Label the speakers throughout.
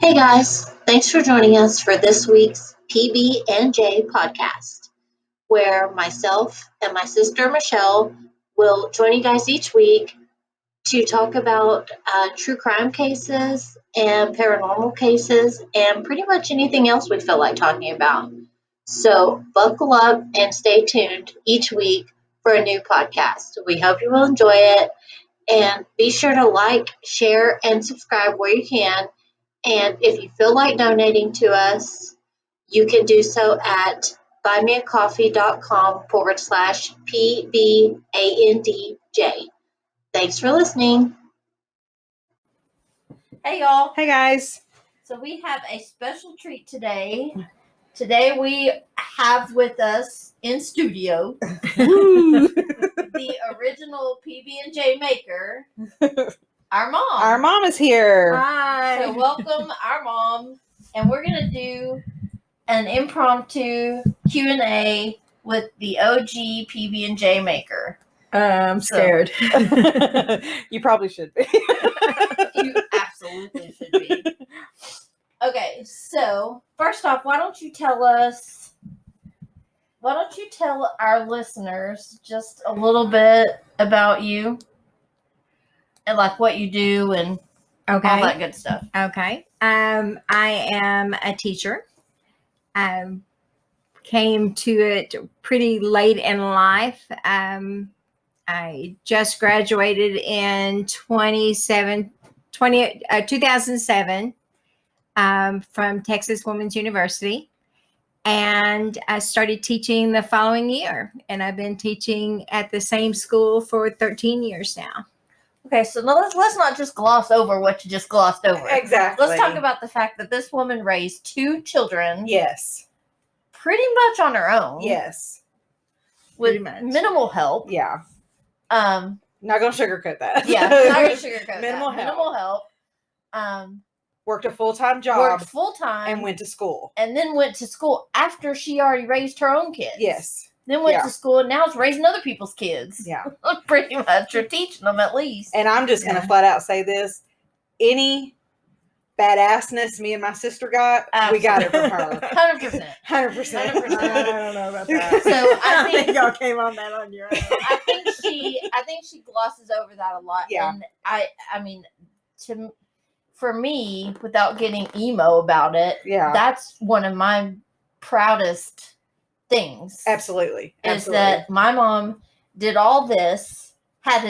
Speaker 1: Hey guys, thanks for joining us for this week's PB&J podcast, where myself and my sister Michelle will join you guys each week to talk about true crime cases and paranormal cases and pretty much anything else we feel like talking about. So buckle up and stay tuned each week for a new podcast. We hope you will enjoy it, and be sure to like, share, and subscribe where you can. And if you feel like donating to us, you can do so at buymeacoffee.com/PBANDJ. Thanks for listening.
Speaker 2: Hey y'all.
Speaker 3: Hey guys.
Speaker 2: So we have a special treat today. Today we have with us in studio the original PB&J maker, our mom.
Speaker 3: Our mom is here.
Speaker 2: Hi. So welcome our mom, and we're going to do an impromptu Q&A with the OG PB&J maker.
Speaker 4: I'm scared.
Speaker 3: You probably should be.
Speaker 2: You absolutely should be. Okay, so first off, why don't you tell our listeners just a little bit about you and like what you do and all that good stuff.
Speaker 4: Okay. I am a teacher. I came to it pretty late in life. I just graduated in 2007 from Texas Women's University. And I started teaching the following year. And I've been teaching at the same school for 13 years now.
Speaker 2: Okay, so now let's not just gloss over what you just glossed over.
Speaker 3: Exactly.
Speaker 2: Let's talk about the fact that this woman raised 2 children.
Speaker 3: Yes.
Speaker 2: Pretty much on her own.
Speaker 3: Yes.
Speaker 2: With minimal help.
Speaker 3: Yeah.
Speaker 2: Not
Speaker 3: gonna sugarcoat that.
Speaker 2: Yeah, not gonna sugarcoat
Speaker 3: Minimal
Speaker 2: that.
Speaker 3: help.
Speaker 2: Minimal help.
Speaker 3: Worked a full-time job.
Speaker 2: Worked full-time.
Speaker 3: And went to school.
Speaker 2: And then went to school after she already raised her own kids.
Speaker 3: Yes.
Speaker 2: Then went to school and now it's raising other people's kids.
Speaker 3: Yeah.
Speaker 2: Pretty much. Or teaching them at least.
Speaker 3: And I'm just going to flat out say this. Any badassness me and my sister got, we got it from her.
Speaker 2: 100%.
Speaker 3: 100%.
Speaker 4: I don't know about that.
Speaker 2: So I think
Speaker 4: y'all came on that on your own.
Speaker 2: I think she glosses over that a lot.
Speaker 3: Yeah.
Speaker 2: And I mean, for me, without getting emo about it, that's one of my proudest things.
Speaker 3: Absolutely.
Speaker 2: Is that my mom did all this, had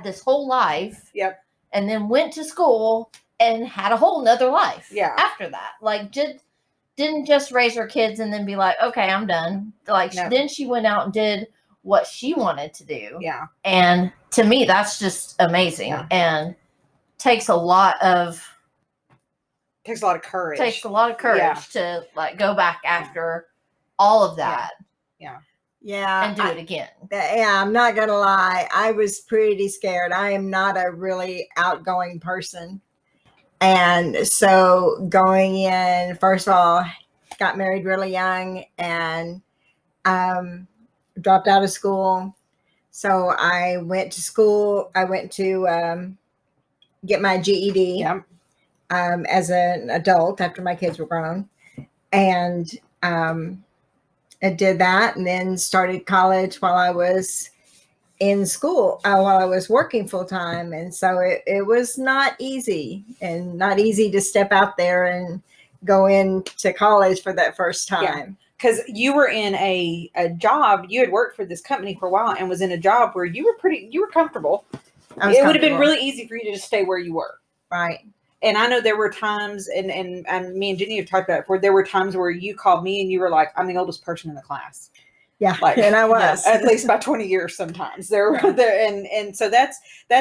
Speaker 2: this whole life.
Speaker 3: Yep.
Speaker 2: And then went to school and had a whole nother life.
Speaker 3: Yeah.
Speaker 2: After that. Like didn't just raise her kids and then be like, okay, I'm done. Like then she went out and did what she wanted to do.
Speaker 3: Yeah.
Speaker 2: And to me, that's just amazing.
Speaker 3: Yeah.
Speaker 2: And takes a lot of
Speaker 3: courage.
Speaker 2: Takes a lot of courage to like go back after all of that.
Speaker 4: Yeah.
Speaker 2: And do it again.
Speaker 4: Yeah, I'm not gonna lie. I was pretty scared. I am not a really outgoing person. And so going in, first of all, got married really young and dropped out of school. So I went to school. I went to get my GED as an adult after my kids were grown. And I did that and then started college while I was in school, while I was working full time. And so it was not easy to step out there and go into college for that first time.
Speaker 3: Because you were in a job, you had worked for this company for a while and was in a job where you were comfortable. It would have been really easy for you to just stay where you were.
Speaker 4: Right.
Speaker 3: And I know there were times, and me and Jenny have talked about it before, there were times where you called me and you were like, I'm the oldest person in the class.
Speaker 4: Yeah,
Speaker 3: like,
Speaker 4: and I was.
Speaker 3: At least by 20 years sometimes. And so that's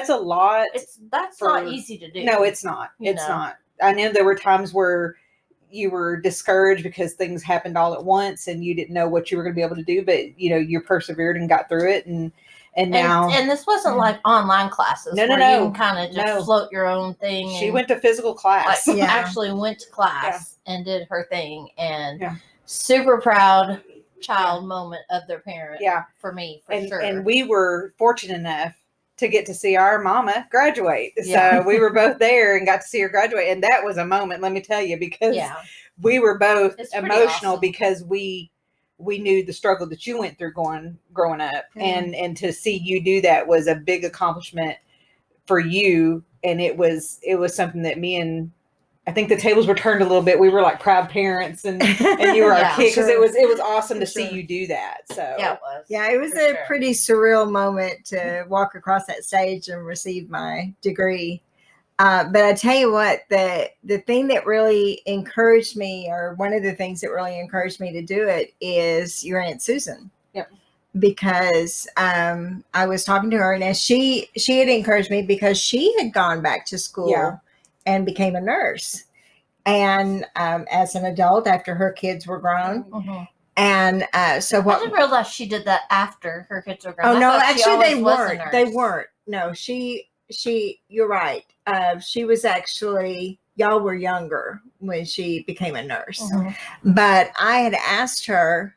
Speaker 3: a lot.
Speaker 2: That's not easy to do.
Speaker 3: No, it's not. It's not. I know there were times where you were discouraged because things happened all at once and you didn't know what you were going to be able to do, but you persevered and got through it. And now,
Speaker 2: and this wasn't like online classes.
Speaker 3: No.
Speaker 2: You can kind of just float your own thing.
Speaker 3: She went to physical class.
Speaker 2: Like, actually went to class and did her thing. And super proud child moment of their parent.
Speaker 3: Yeah,
Speaker 2: for me, for sure.
Speaker 3: And we were fortunate enough to get to see our mama graduate.
Speaker 2: Yeah.
Speaker 3: So we were both there and got to see her graduate. And that was a moment, let me tell you, because
Speaker 2: Yeah.
Speaker 3: we were both
Speaker 2: It's pretty
Speaker 3: emotional
Speaker 2: awesome.
Speaker 3: because we knew the struggle that you went through growing up. And to see you do that was a big accomplishment for you. And it was something that me and I think the tables were turned a little bit. We were like proud parents, and you were
Speaker 2: Yeah,
Speaker 3: our kid, because
Speaker 4: sure.
Speaker 3: it was awesome
Speaker 4: For
Speaker 3: to see
Speaker 4: sure.
Speaker 3: you do that. So
Speaker 2: Yeah, it was.
Speaker 4: Yeah, it was
Speaker 2: For
Speaker 4: a
Speaker 2: sure.
Speaker 4: pretty surreal moment to walk across that stage and receive my degree. But I tell you what, the thing that really encouraged me, or one of the things that really encouraged me to do it, is your Aunt Susan.
Speaker 3: Yep.
Speaker 4: Because I was talking to her, and she had encouraged me because she had gone back to school
Speaker 3: Yeah.
Speaker 4: and became a nurse. And as an adult, after her kids were grown.
Speaker 2: Mhm.
Speaker 4: And so what?
Speaker 2: I didn't realize she did that after her kids were grown.
Speaker 4: Oh
Speaker 2: I
Speaker 4: no,
Speaker 2: thought she
Speaker 4: actually
Speaker 2: always
Speaker 4: they
Speaker 2: was a
Speaker 4: weren't.
Speaker 2: nurse.
Speaker 4: They weren't. No, she. You're right. She was actually. Y'all were younger when she became a nurse.
Speaker 2: Mhm.
Speaker 4: But I had asked her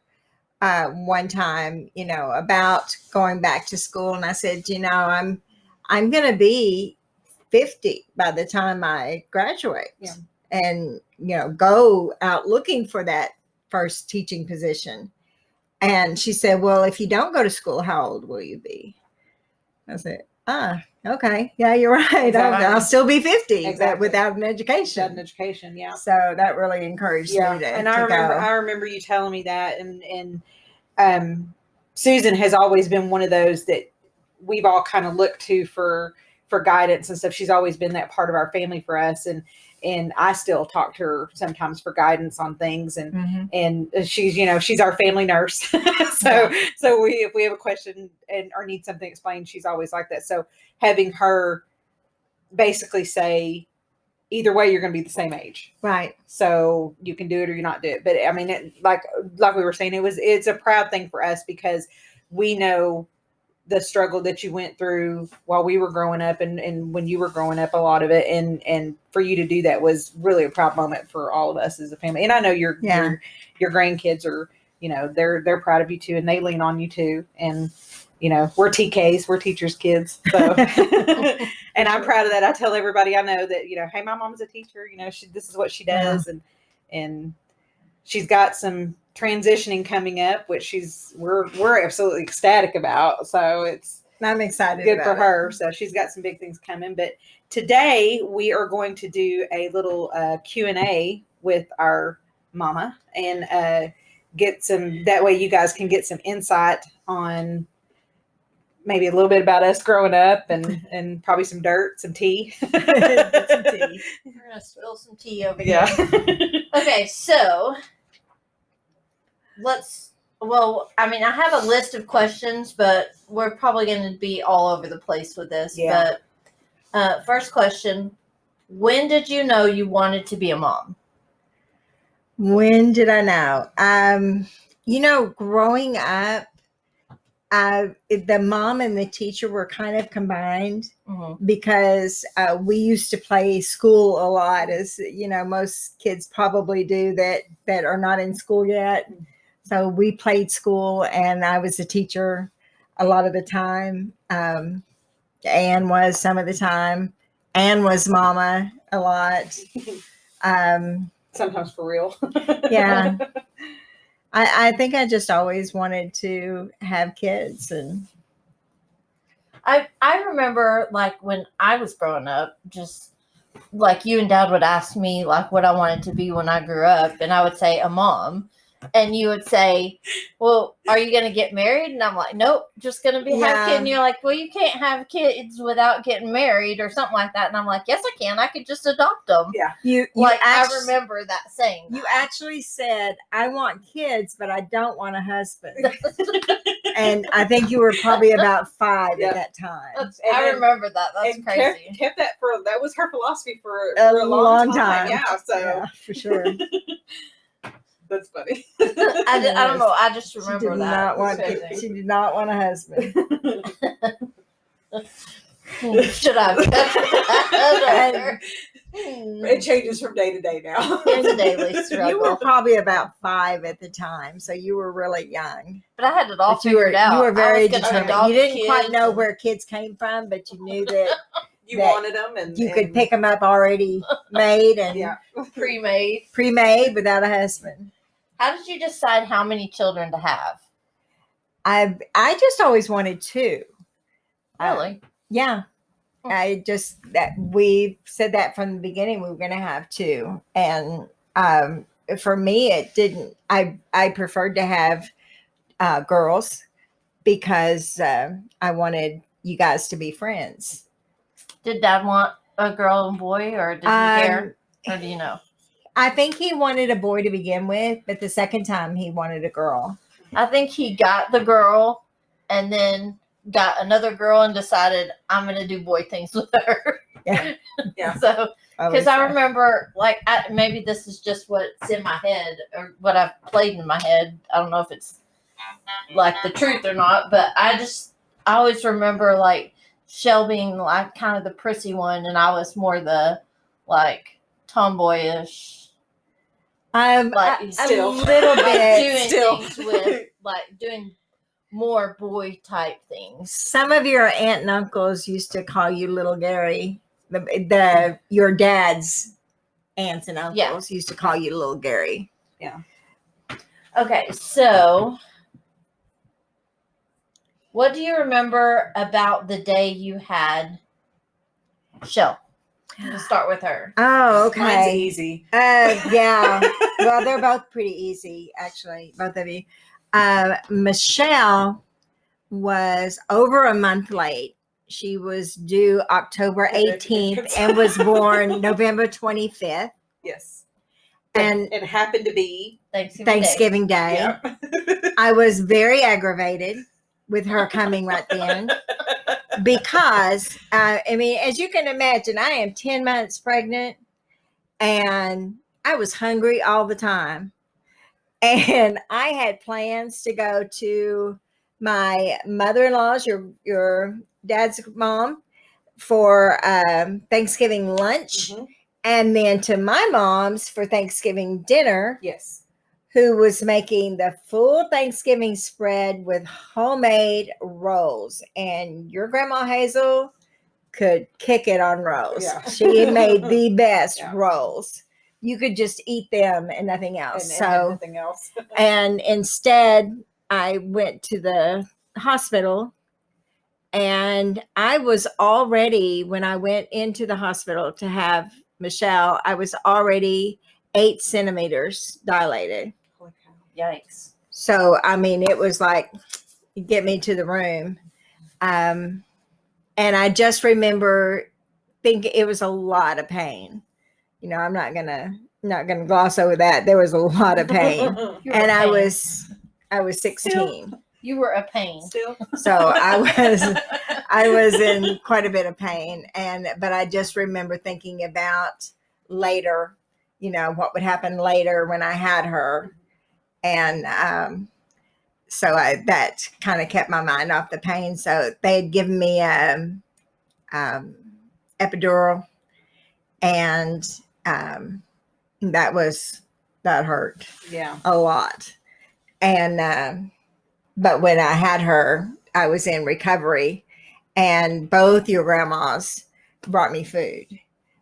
Speaker 4: one time, about going back to school, and I said, I'm going to be 50 by the time I graduate,
Speaker 3: Yeah.
Speaker 4: and go out looking for that first teaching position. And she said, well, if you don't go to school, how old will you be? I said, okay. Yeah, you're right.
Speaker 3: Exactly.
Speaker 4: I'll still be 50,
Speaker 3: Exactly.
Speaker 4: but without an education.
Speaker 3: Without an education, yeah.
Speaker 4: So that really encouraged me to
Speaker 3: And
Speaker 4: to go.
Speaker 3: I remember you telling me that, and Susan has always been one of those that we've all kind of looked to for guidance and stuff. She's always been that part of our family for us, and I still talk to her sometimes for guidance on things, and
Speaker 4: Mhm.
Speaker 3: and she's she's our family nurse. So if we have a question or need something explained, she's always like that. So having her basically say, either way, you're going to be the same age.
Speaker 4: Right.
Speaker 3: So you can do it or you not do it. But I mean, like we were saying, it's a proud thing for us because we know the struggle that you went through while we were growing up and when you were growing up, a lot of it. And for you to do that was really a proud moment for all of us as a family. And I know your grandkids are, they're proud of you too. And they lean on you too. And, we're TKs, we're teachers' kids. So, and I'm proud of that. I tell everybody I know that, hey, my mom's a teacher, this is what she does.
Speaker 4: Yeah.
Speaker 3: And she's got some transitioning coming up, which we're absolutely ecstatic about. So
Speaker 4: I'm excited.
Speaker 3: Good for
Speaker 4: about
Speaker 3: her.
Speaker 4: it.
Speaker 3: So she's got some big things coming. But today we are going to do a little Q&A with our mama and get some, that way you guys can get some insight on maybe a little bit about us growing up and probably some dirt, some tea.
Speaker 4: Get some tea.
Speaker 2: We're going to spill some tea over
Speaker 3: Yeah.
Speaker 2: here. Okay, so I have a list of questions, but we're probably going to be all over the place with this.
Speaker 3: Yeah.
Speaker 2: But first question, when did you know you wanted to be a mom?
Speaker 4: When did I know? Growing up, the mom and the teacher were kind of combined because we used to play school a lot, as most kids probably do that are not in school yet. So we played school, and I was a teacher a lot of the time. Anne was some of the time. Anne was mama a lot.
Speaker 3: Sometimes for real.
Speaker 4: Yeah. I think I just always wanted to have kids. And
Speaker 2: I remember, like, when I was growing up, just like you and Dad would ask me, like, what I wanted to be when I grew up, and I would say a mom. And you would say, well, are you going to get married? And I'm like, nope, just going to have kids. And you're like, well, you can't have kids without getting married or something like that. And I'm like, yes, I can. I could just adopt them.
Speaker 3: Yeah.
Speaker 2: I remember that saying.
Speaker 4: You actually said, I want kids, but I don't want a husband. And I think you were probably about 5 at that time.
Speaker 2: I remember that. That's crazy.
Speaker 3: Kept that that was her philosophy for a long time. Yeah, so
Speaker 4: yeah, for sure.
Speaker 3: That's funny.
Speaker 2: I don't know. I just remember that.
Speaker 4: She did not want a husband.
Speaker 2: Should I have kept that?
Speaker 3: It changes from day to day now.
Speaker 2: It's a daily
Speaker 4: You were
Speaker 2: struggle.
Speaker 4: probably about 5 at the time, so you were really young.
Speaker 2: But I had it all
Speaker 4: But you were
Speaker 2: figured out.
Speaker 4: you were very
Speaker 2: I was gonna
Speaker 4: determined.
Speaker 2: adopt
Speaker 4: You didn't quite
Speaker 2: kids
Speaker 4: know
Speaker 2: and-
Speaker 4: where kids came from, but you knew that
Speaker 3: You
Speaker 4: that
Speaker 3: wanted them, and
Speaker 4: you could pick them up already made and
Speaker 3: Yeah.
Speaker 2: pre-made.
Speaker 4: pre-made without a husband.
Speaker 2: How did you decide how many children to have?
Speaker 4: I just always wanted 2.
Speaker 2: Really?
Speaker 4: Yeah. I just that we said that from the beginning we were going to have 2, and for me it didn't. I preferred to have girls because I wanted you guys to be friends.
Speaker 2: Did Dad want a girl and boy, or did he care, or do you know?
Speaker 4: I think he wanted a boy to begin with, but the second time he wanted a girl.
Speaker 2: I think he got the girl, and then got another girl and decided I'm going to do boy things with her.
Speaker 4: Yeah.
Speaker 3: Yeah.
Speaker 2: So, because
Speaker 4: Always,
Speaker 2: I remember, like, maybe this is just what's in my head or what I've played in my head. I don't know if it's like the truth or not, but I always remember like Shell being like kind of the prissy one, and I was more the like tomboyish, like
Speaker 4: a
Speaker 3: still.
Speaker 4: little
Speaker 2: like
Speaker 4: bit.
Speaker 2: doing
Speaker 3: still.
Speaker 2: things with like doing more boy type things.
Speaker 4: Some of your aunt and uncles used to call you Little Gary. Your dad's aunts and uncles used to call you Little Gary.
Speaker 2: Okay, so what do you remember about the day you had Shell? We'll start with her.
Speaker 4: Oh, okay.
Speaker 3: Mine's easy.
Speaker 4: Yeah. Well, they're both pretty easy, actually, both of you. Michelle was over a month late. She was due October 18th and was born November 25th.
Speaker 3: Yes.
Speaker 4: And
Speaker 3: it happened to be
Speaker 4: Thanksgiving Day.
Speaker 3: Yeah.
Speaker 4: I was very aggravated with her coming right then because, I mean, as you can imagine, I am 10 months pregnant and I was hungry all the time. And I had plans to go to my mother-in-law's, your dad's mom, for Thanksgiving lunch,
Speaker 3: Mhm.
Speaker 4: and then to my mom's for Thanksgiving dinner,
Speaker 3: Yes.
Speaker 4: who was making the full Thanksgiving spread with homemade rolls. And your grandma Hazel could kick it on rolls.
Speaker 3: Yeah.
Speaker 4: She made the best
Speaker 3: Yeah.
Speaker 4: rolls. You could just eat them and nothing else.
Speaker 3: And nothing else.
Speaker 4: And instead, I went to the hospital, and I was already, when I went into the hospital to have Michelle, I was already 8 centimeters dilated.
Speaker 3: Holy cow.
Speaker 2: Yikes.
Speaker 4: So, I mean, it was like, get me to the room. And I just remember thinking it was a lot of pain. You know, I'm not gonna gloss over that. There was a lot of pain.
Speaker 2: You were
Speaker 4: And
Speaker 2: a
Speaker 4: I
Speaker 2: pain.
Speaker 4: was 16.
Speaker 2: You were a pain.
Speaker 3: Still.
Speaker 4: So I was in quite a bit of pain. But I just remember thinking about later, you know, what would happen later when I had her. And so that kind of kept my mind off the pain. So they had given me epidural, and that hurt
Speaker 3: Yeah.
Speaker 4: a lot. And but when I had her, I was in recovery, and both your grandmas brought me food.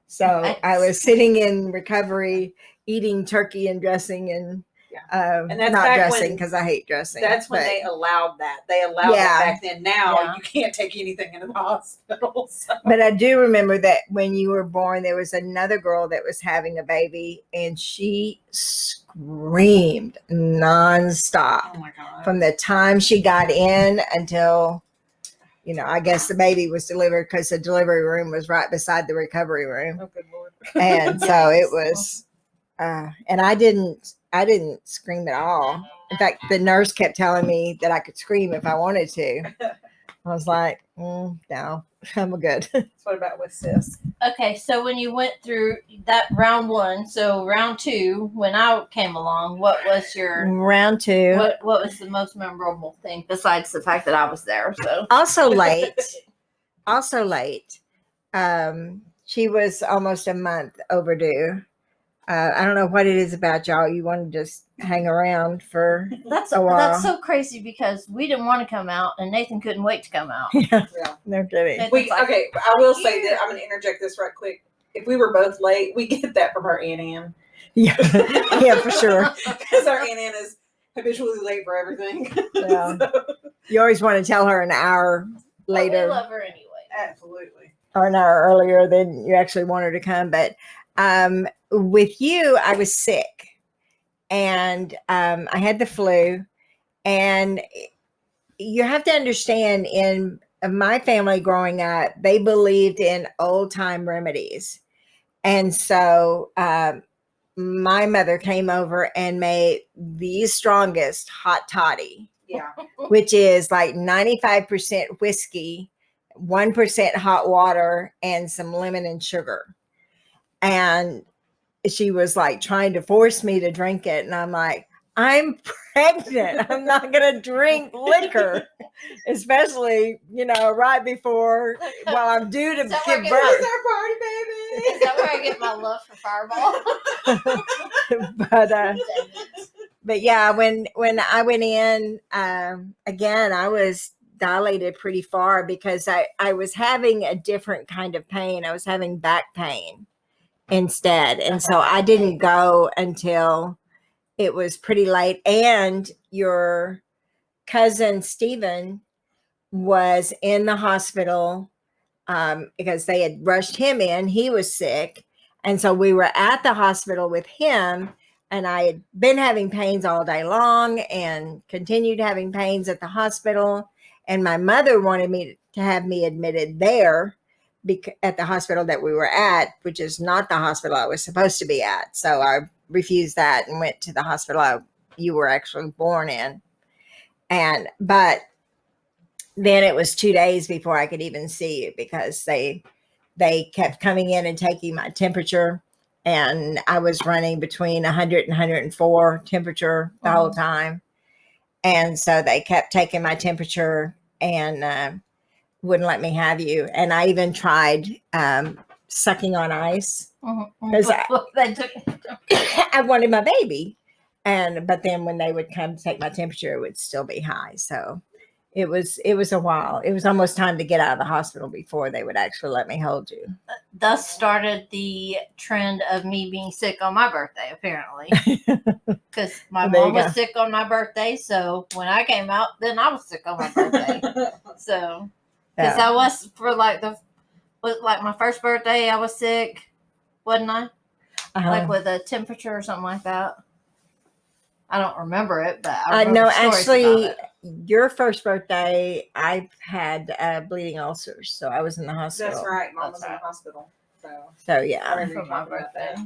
Speaker 4: So
Speaker 2: Nice.
Speaker 4: I was sitting in recovery eating turkey and dressing, and
Speaker 3: And that's
Speaker 4: not
Speaker 3: back
Speaker 4: dressing
Speaker 3: when-
Speaker 4: because I hate dressing.
Speaker 3: That's when
Speaker 4: but-
Speaker 3: they allowed that. They allowed
Speaker 4: Yeah.
Speaker 3: that back then. Now
Speaker 2: Yeah.
Speaker 3: you can't take anything into the hospital. So.
Speaker 4: But I do remember that when you were born, there was another girl that was having a baby, and she screamed nonstop
Speaker 3: Oh my God.
Speaker 4: from the time she got in until, you know, I guess the baby was delivered, because the delivery room was right beside the recovery room.
Speaker 3: Oh, good Lord.
Speaker 4: And so it was, and I didn't scream at all. In fact, the nurse kept telling me that I could scream if I wanted to. I was like, no, I'm good.
Speaker 3: What about with sis?
Speaker 2: Okay, so when you went through that round 1, so round 2, when I came along, what was your
Speaker 4: Round 2.
Speaker 2: what was the most memorable thing besides the fact that I was there? So
Speaker 4: Also late. also late. She was almost a month overdue. I don't know what it is about y'all. You want to just hang around for
Speaker 2: That's
Speaker 4: a while.
Speaker 2: that's so crazy because we didn't want to come out and Nathan couldn't wait to come out.
Speaker 4: Yeah,
Speaker 3: Yeah.
Speaker 4: no kidding.
Speaker 2: Nathan's like,
Speaker 3: Okay, I will say that I'm going to interject this right quick. If we were both late, we get that from our Aunt Ann.
Speaker 4: Yeah, yeah, for sure.
Speaker 3: Because our Aunt Ann is habitually late for everything.
Speaker 4: Yeah.
Speaker 3: So,
Speaker 4: You always want to tell her an hour
Speaker 2: but
Speaker 4: later.
Speaker 2: we love her anyway.
Speaker 3: absolutely.
Speaker 4: Or an hour earlier than you actually want her to come. But with you, I was sick and I had the flu. And you have to understand, in my family growing up, they believed in old time remedies. And so my mother came over and made the strongest hot toddy,
Speaker 3: Yeah.
Speaker 4: which is like 95% whiskey, 1% hot water, and some lemon and sugar. And she was like trying to force me to drink it. And I'm like, I'm pregnant. I'm not going to drink liquor, especially, right before, while I'm due to
Speaker 2: Is that where I
Speaker 4: give
Speaker 2: get
Speaker 4: birth.
Speaker 3: It's our party, baby.
Speaker 2: Is that where I get my love for Fireball?
Speaker 4: But yeah, when I went in, again, I was dilated pretty far because I was having a different kind of pain. I was having back pain instead. And so I didn't go until it was pretty late. And your cousin Stephen was in the hospital because they had rushed him in. He was sick. And so we were at the hospital with him. And I had been having pains all day long and continued having pains at the hospital. And my mother wanted me to have me admitted there at the hospital that we were at, which is not the hospital I was supposed to be at. So I refused that and went to the hospital you were actually born in. But then it was 2 days before I could even see you because they kept coming in and taking my temperature. And I was running between 100 and 104 temperature the whole time. And so they kept taking my temperature and wouldn't let me have you. And I even tried sucking on ice because I wanted my baby. But then when they would come to take my temperature, it would still be high. So it was a while. It was almost time to get out of the hospital before they would actually let me hold you.
Speaker 2: Thus started the trend of me being sick on my birthday, apparently. Because my mom was sick on my birthday. So when I came out, then I was sick on my birthday. So, because I was for like my first birthday, I was sick, wasn't I? Like with a temperature or something like that. I don't remember it, but I remember
Speaker 4: no,
Speaker 2: stories
Speaker 4: actually,
Speaker 2: about it.
Speaker 4: Your first birthday, I had bleeding ulcers, so I was in the hospital.
Speaker 3: That's right. Mom was in the hospital.
Speaker 4: So yeah,
Speaker 2: For my birthday.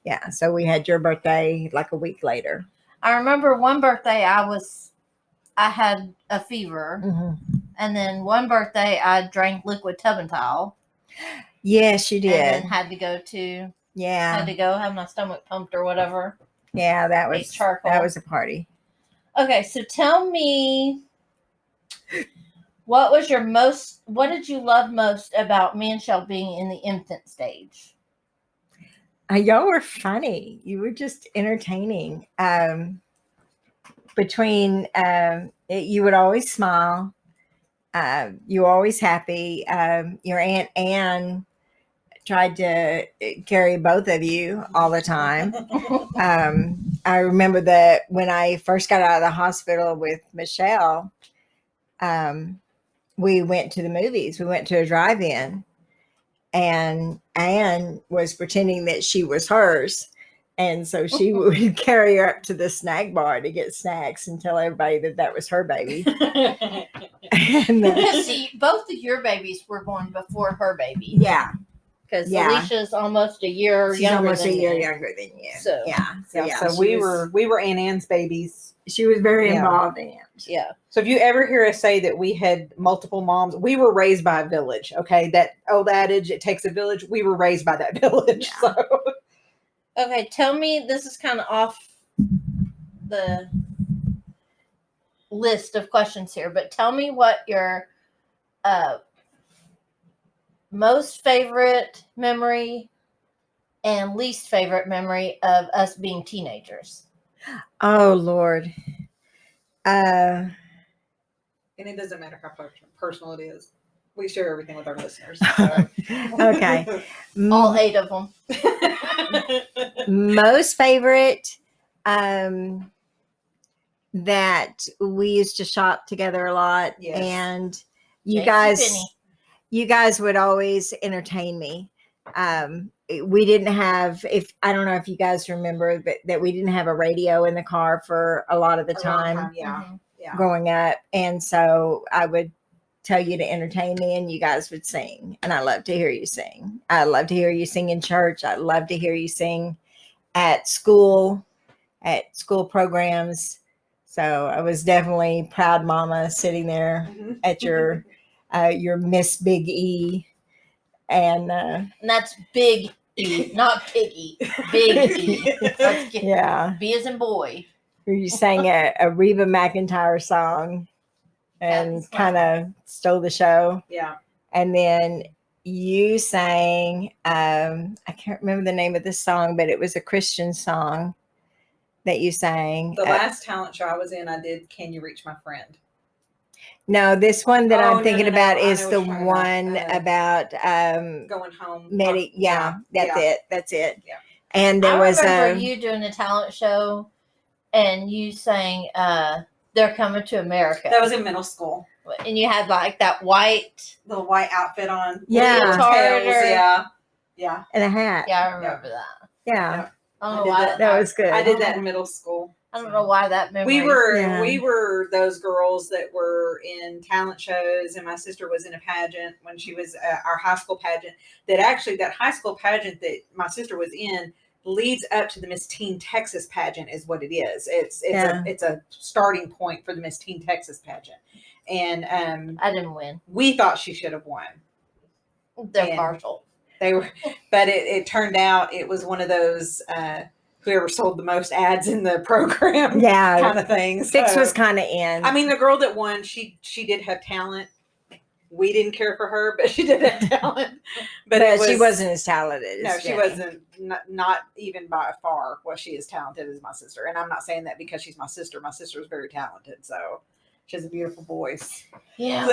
Speaker 4: Yeah, so we had your birthday like a week later.
Speaker 2: I remember one birthday I had a fever, and then one birthday I drank liquid Tubental.
Speaker 4: Yes, you did.
Speaker 2: And then had to go have my stomach pumped or whatever.
Speaker 4: Yeah, that was a party.
Speaker 2: Okay, so tell me, what did you love most about me and Shell being in the infant stage?
Speaker 4: Y'all were funny. You were just entertaining. You would always smile. You were always happy. Your Aunt Ann tried to carry both of you all the time. I remember that when I first got out of the hospital with Michelle, we went to the movies. We went to a drive-in, and Anne was pretending that she was hers. And so she would carry her up to the snack bar to get snacks and tell everybody that was her baby.
Speaker 2: See, both of your babies were born before her baby.
Speaker 4: Yeah.
Speaker 2: Because Alicia's almost a year younger than
Speaker 4: you. So
Speaker 3: So we were Aunt Ann's babies.
Speaker 4: She was very involved in it.
Speaker 2: Yeah.
Speaker 3: So if you ever hear us say that we had multiple moms, we were raised by a village. Okay, that old adage, it takes a village. We were raised by that village.
Speaker 4: Yeah.
Speaker 3: So.
Speaker 2: Okay, tell me, this is kind of off the list of questions here, but tell me what your most favorite memory and least favorite memory of us being teenagers.
Speaker 4: Oh Lord.
Speaker 3: And it doesn't matter how personal it is. We share everything with our listeners. So.
Speaker 4: Okay.
Speaker 2: All 8 of them.
Speaker 4: Most favorite, that we used to shop together a lot,
Speaker 3: Yes.
Speaker 4: and you
Speaker 2: JCPenney.
Speaker 4: guys would always entertain me. We didn't have, if I don't know if you guys remember, but that we didn't have a radio in the car for a lot of the
Speaker 3: A long
Speaker 4: time
Speaker 3: yeah.
Speaker 2: Mhm.
Speaker 3: Yeah.
Speaker 4: growing up, and so I would tell you to entertain me, and you guys would sing, and I love to hear you sing. I love to hear you sing in church. I love to hear you sing at school programs. So I was definitely proud mama sitting there
Speaker 3: Mhm.
Speaker 4: at your Miss Big E, and
Speaker 2: And that's Big E, not Piggy. Big E. Let's get
Speaker 4: yeah,
Speaker 2: B as in boy.
Speaker 4: you sang a Reba McEntire song and
Speaker 2: Captain
Speaker 4: kind
Speaker 2: Slam.
Speaker 4: of stole the show.
Speaker 3: Yeah.
Speaker 4: And then you sang, I can't remember the name of the song, but it was a Christian song that you sang.
Speaker 3: The last talent show I was in, I did "Can You Reach My Friend."
Speaker 4: No, this one that
Speaker 3: Oh,
Speaker 4: I'm
Speaker 3: no,
Speaker 4: thinking
Speaker 3: no, no.
Speaker 4: about
Speaker 3: I
Speaker 4: is
Speaker 3: know
Speaker 4: the
Speaker 3: what you're talking
Speaker 4: one about
Speaker 3: Going home.
Speaker 4: yeah, that's it.
Speaker 3: Yeah.
Speaker 4: And there
Speaker 2: I
Speaker 4: was
Speaker 2: remember you doing a talent show, and you sang "They're Coming to America."
Speaker 3: That was in middle school.
Speaker 2: And you had like that white.
Speaker 3: The white outfit on.
Speaker 4: Yeah.
Speaker 3: Tails,
Speaker 2: Leotard.
Speaker 3: yeah. Yeah.
Speaker 4: and a hat.
Speaker 2: Yeah, I remember that.
Speaker 4: Yeah.
Speaker 2: I don't
Speaker 3: I
Speaker 2: know
Speaker 3: did
Speaker 2: why
Speaker 4: That was good.
Speaker 3: I did that in middle school.
Speaker 2: I don't know why that memory.
Speaker 4: Yeah.
Speaker 3: We were those girls that were in talent shows, and my sister was in a pageant when she was our high school pageant. That high school pageant that my sister was in leads up to the Miss Teen Texas pageant is what it is. It's a starting point for the Miss Teen Texas pageant, and
Speaker 2: I didn't win.
Speaker 3: we thought she should have won.
Speaker 2: They're
Speaker 3: And
Speaker 2: partial.
Speaker 3: They were, but it turned out it was one of those whoever sold the most ads in the program,
Speaker 4: Yeah.
Speaker 3: kind of thing.
Speaker 4: Six
Speaker 3: So,
Speaker 4: was kind of in.
Speaker 3: I mean, the girl that won, she did have talent. We didn't care for her, but she did have talent. But
Speaker 4: she wasn't as talented.
Speaker 3: No,
Speaker 4: as
Speaker 3: she
Speaker 4: Jenny.
Speaker 3: wasn't. Not even by far was she as talented as my sister. And I'm not saying that because she's my sister. My sister is very talented, so she has a beautiful voice.
Speaker 2: Yeah.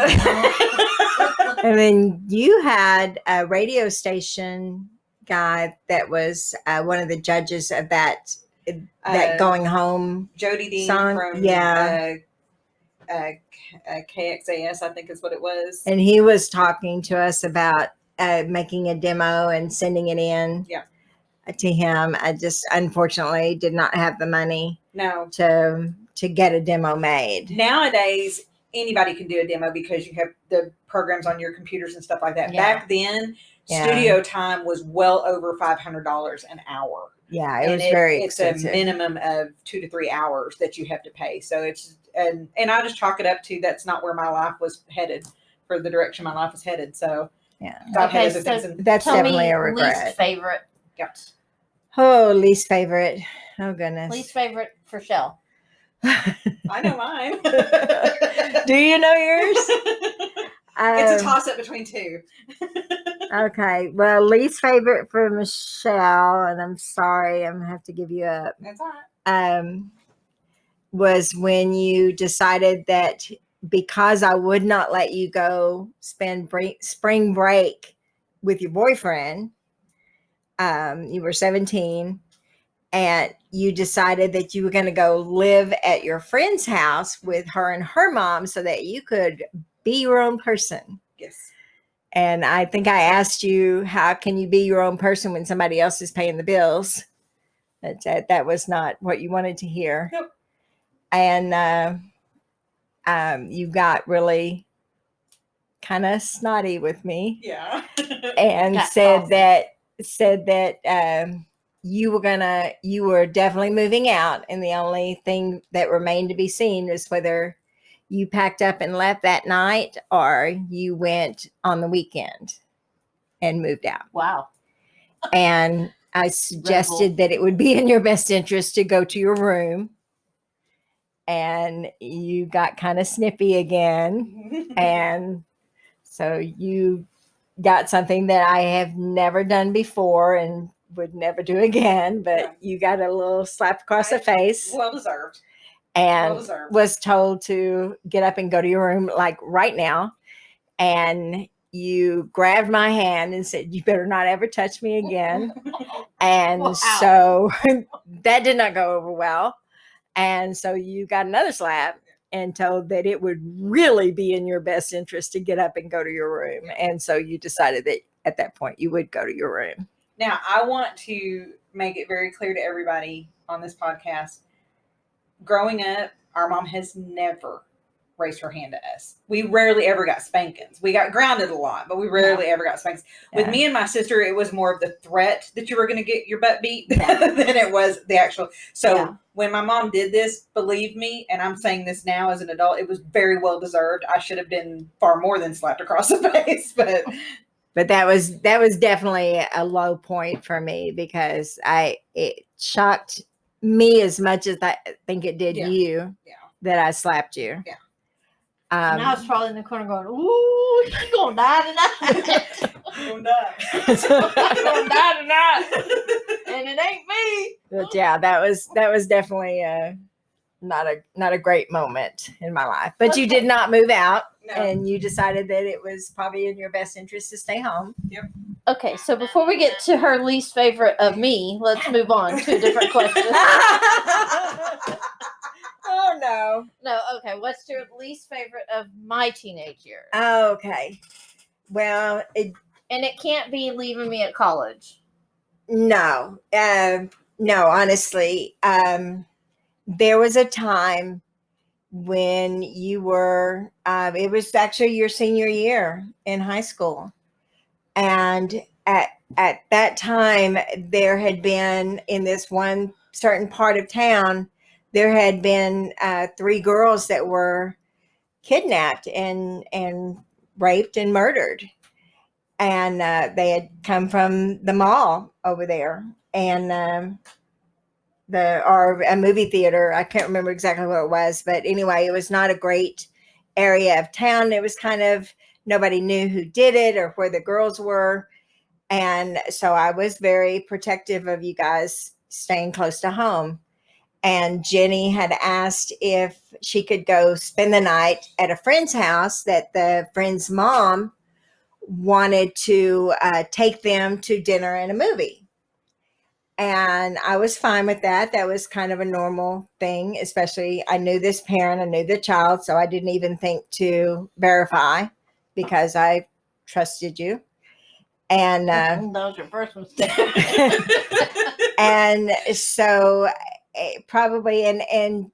Speaker 4: And then you had a radio station guy that was one of the judges of that going home
Speaker 3: Jody Dean
Speaker 4: song.
Speaker 3: from KXAS, I think is what it was.
Speaker 4: And he was talking to us about making a demo and sending it in to him. I just unfortunately did not have the money to get a demo made.
Speaker 3: Nowadays, anybody can do a demo because you have the programs on your computers and stuff like that.
Speaker 2: Yeah.
Speaker 3: Back then, studio time was well over $500 an hour.
Speaker 4: Yeah, it was very expensive.
Speaker 3: It's a minimum of 2 to 3 hours that you have to pay. So it's and I just chalk it up to that's not where my life was headed, for the direction my life was headed. So
Speaker 4: yeah,
Speaker 3: God had
Speaker 2: Okay,
Speaker 3: other things.
Speaker 4: that's
Speaker 2: tell
Speaker 4: definitely
Speaker 2: me
Speaker 4: a regret.
Speaker 2: least favorite.
Speaker 3: Yeah.
Speaker 4: Oh, least favorite. Oh goodness.
Speaker 2: Least favorite for Shell.
Speaker 3: I know mine.
Speaker 4: Do you know yours?
Speaker 3: It's a toss up between two.
Speaker 4: Okay. Well, least favorite for Michelle, and I'm sorry, I'm gonna have to give you up.
Speaker 3: That's all right.
Speaker 4: Was when you decided that because I would not let you go spend spring break with your boyfriend, you were 17, and you decided that you were going to go live at your friend's house with her and her mom so that you could be your own person.
Speaker 3: Yes.
Speaker 4: And I think I asked you, how can you be your own person when somebody else is paying the bills? That was not what you wanted to hear.
Speaker 3: Nope.
Speaker 4: And you got really kind of snotty with me.
Speaker 3: Yeah.
Speaker 4: And
Speaker 2: That's
Speaker 4: said
Speaker 2: awesome.
Speaker 4: that you were definitely moving out, and the only thing that remained to be seen is whether you packed up and left that night or you went on the weekend and moved out.
Speaker 2: Wow.
Speaker 4: And I suggested that it would be in your best interest to go to your room, and you got kind of snippy again. And so you got something that I have never done before and would never do again, but
Speaker 3: Yeah.
Speaker 4: you got a little slap across the face
Speaker 3: Well deserved.
Speaker 4: and
Speaker 3: well deserved.
Speaker 4: was told to get up and go to your room like right now. And you grabbed my hand and said, "You better not ever touch me again." And
Speaker 2: Wow.
Speaker 4: so that did not go over well. And so you got another slap and told that it would really be in your best interest to get up and go to your room. And so you decided that at that point you would go to your room.
Speaker 3: Now, I want to make it very clear to everybody on this podcast. Growing up, our mom has never raised her hand to us. We rarely ever got spankings. We got grounded a lot, but we rarely ever got spankings. With me and my sister, it was more of the threat that you were going to get your butt beat than it was the actual. So when my mom did this, believe me, and I'm saying this now as an adult, it was very well deserved. I should have been far more than slapped across the face,
Speaker 4: but that was definitely a low point for me because it shocked me as much as I think it did you that I slapped you.
Speaker 3: Yeah.
Speaker 2: And I was probably in the corner going, "Ooh, she's gonna die tonight."
Speaker 3: I'm done.
Speaker 2: I'm gonna die tonight, and it ain't me.
Speaker 4: But yeah, that was definitely not a great moment in my life. But you did not move out, and you decided that it was probably in your best interest to stay home.
Speaker 3: Yep.
Speaker 2: Okay, so before we get to her least favorite of me, let's move on to a different question.
Speaker 4: Oh no.
Speaker 2: No, okay. What's your least favorite of my teenage years?
Speaker 4: Okay. Well,
Speaker 2: And it can't be leaving me at college.
Speaker 4: no, honestly, there was a time when you were, it was actually your senior year in high school. And at that time, there had been in this one certain part of town, there had been 3 girls that were kidnapped and raped and murdered. And they had come from the mall over there and a movie theater. I can't remember exactly what it was, but anyway, it was not a great area of town. It was kind of, nobody knew who did it or where the girls were. And so I was very protective of you guys staying close to home. And Jenny had asked if she could go spend the night at a friend's house, that the friend's mom wanted to take them to dinner and a movie. And I was fine with that. That was kind of a normal thing, especially I knew this parent, I knew the child, so I didn't even think to verify because I trusted you. And
Speaker 2: that was your first mistake.
Speaker 4: And so probably, and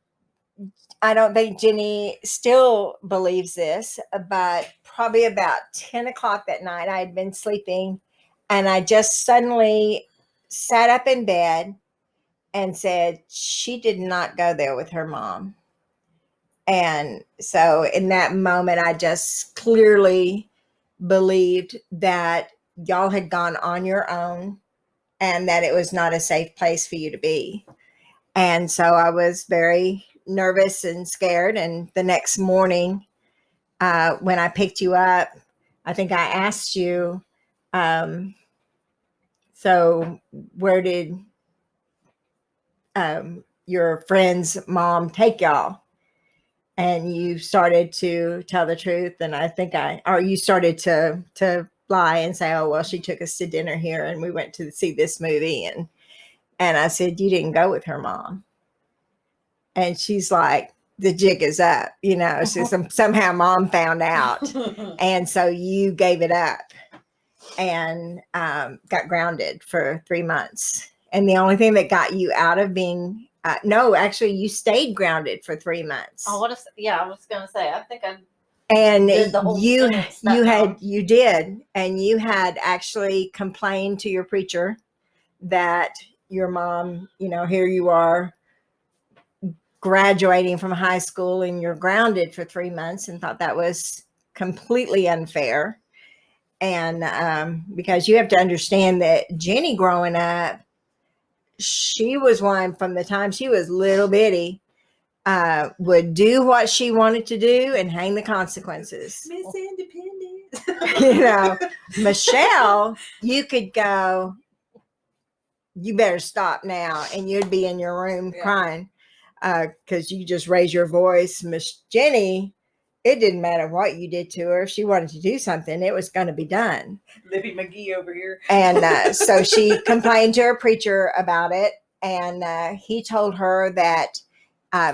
Speaker 4: I don't think Jenny still believes this, but probably about 10 o'clock that night, I had been sleeping and I just suddenly sat up in bed and said, she did not go there with her mom. And so in that moment, I just clearly believed that y'all had gone on your own and that it was not a safe place for you to be. And so I was very nervous and scared. And the next morning, when I picked you up, I think I asked you, so where did your friend's mom take y'all? And you started to tell the truth. And I think you started to lie and say, oh, well, she took us to dinner here and we went to see this movie. And I said, you didn't go with her mom. And she's like, the jig is up, so somehow mom found out. And so you gave it up and got grounded for 3 months. And the only thing that got you out of being, actually you stayed grounded for 3 months.
Speaker 2: Oh, I was going to say, I think I
Speaker 4: and
Speaker 2: did the whole
Speaker 4: you
Speaker 2: did,
Speaker 4: and you had actually complained to your preacher that your mom, here you are graduating from high school and you're grounded for 3 months, and thought that was completely unfair. And because you have to understand that Jenny growing up, she was one from the time she was little bitty, would do what she wanted to do and hang the consequences.
Speaker 3: Miss Independent.
Speaker 4: You know, Michelle, you could go, you better stop now, and you'd be in your room crying because you just raise your voice. Miss Jenny, it didn't matter what you did to her. If she wanted to do something, it was going to be done.
Speaker 3: Libby McGee over here.
Speaker 4: And so she complained to her preacher about it, and he told her that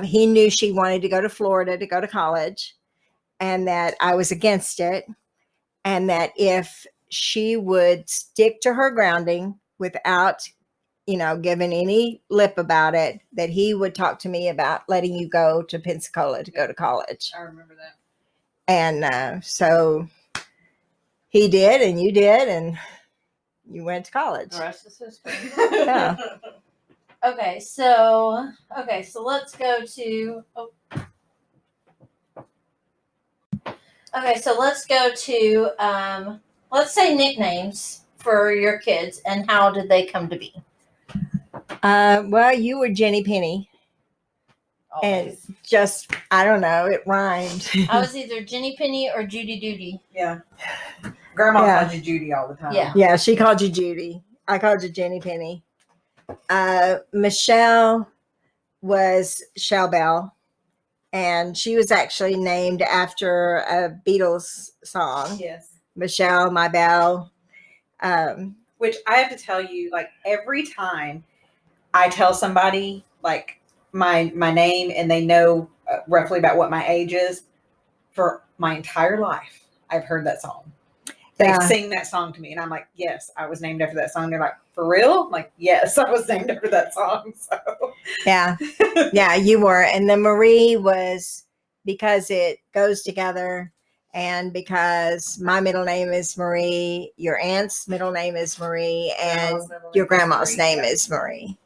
Speaker 4: he knew she wanted to go to Florida to go to college, and that I was against it, and that if she would stick to her grounding without, giving any lip about it, that he would talk to me about letting you go to Pensacola to go to college.
Speaker 3: I remember that.
Speaker 4: And so he did, and you did, and you went to college.
Speaker 2: The rest is history.
Speaker 4: Yeah.
Speaker 2: Okay, so let's go to. Okay, so let's go to let's say nicknames for your kids, and how did they come to be?
Speaker 4: Well, you were Jenny Penny,
Speaker 2: Always.
Speaker 4: and just, I don't know, it rhymed.
Speaker 2: I was either Jenny Penny or Judy Duty.
Speaker 3: Yeah. Grandma called you Judy all the time.
Speaker 2: Yeah.
Speaker 4: Yeah, she called you Judy. I called you Jenny Penny. Michelle was Shell Bell, and she was actually named after a Beatles song.
Speaker 3: Yes.
Speaker 4: Michelle, my belle.
Speaker 3: Which I have to tell you, like, every time I tell somebody like my name and they know roughly about what my age is, for my entire life, I've heard that song. They sing that song to me, and I'm like, yes, I was named after that song. They're like, for real? I'm like, yes, I was named after that song. So
Speaker 4: Yeah, you were. And then Marie was because it goes together, and because my middle name is Marie, your aunt's middle name is Marie, and your grandma's name is Marie.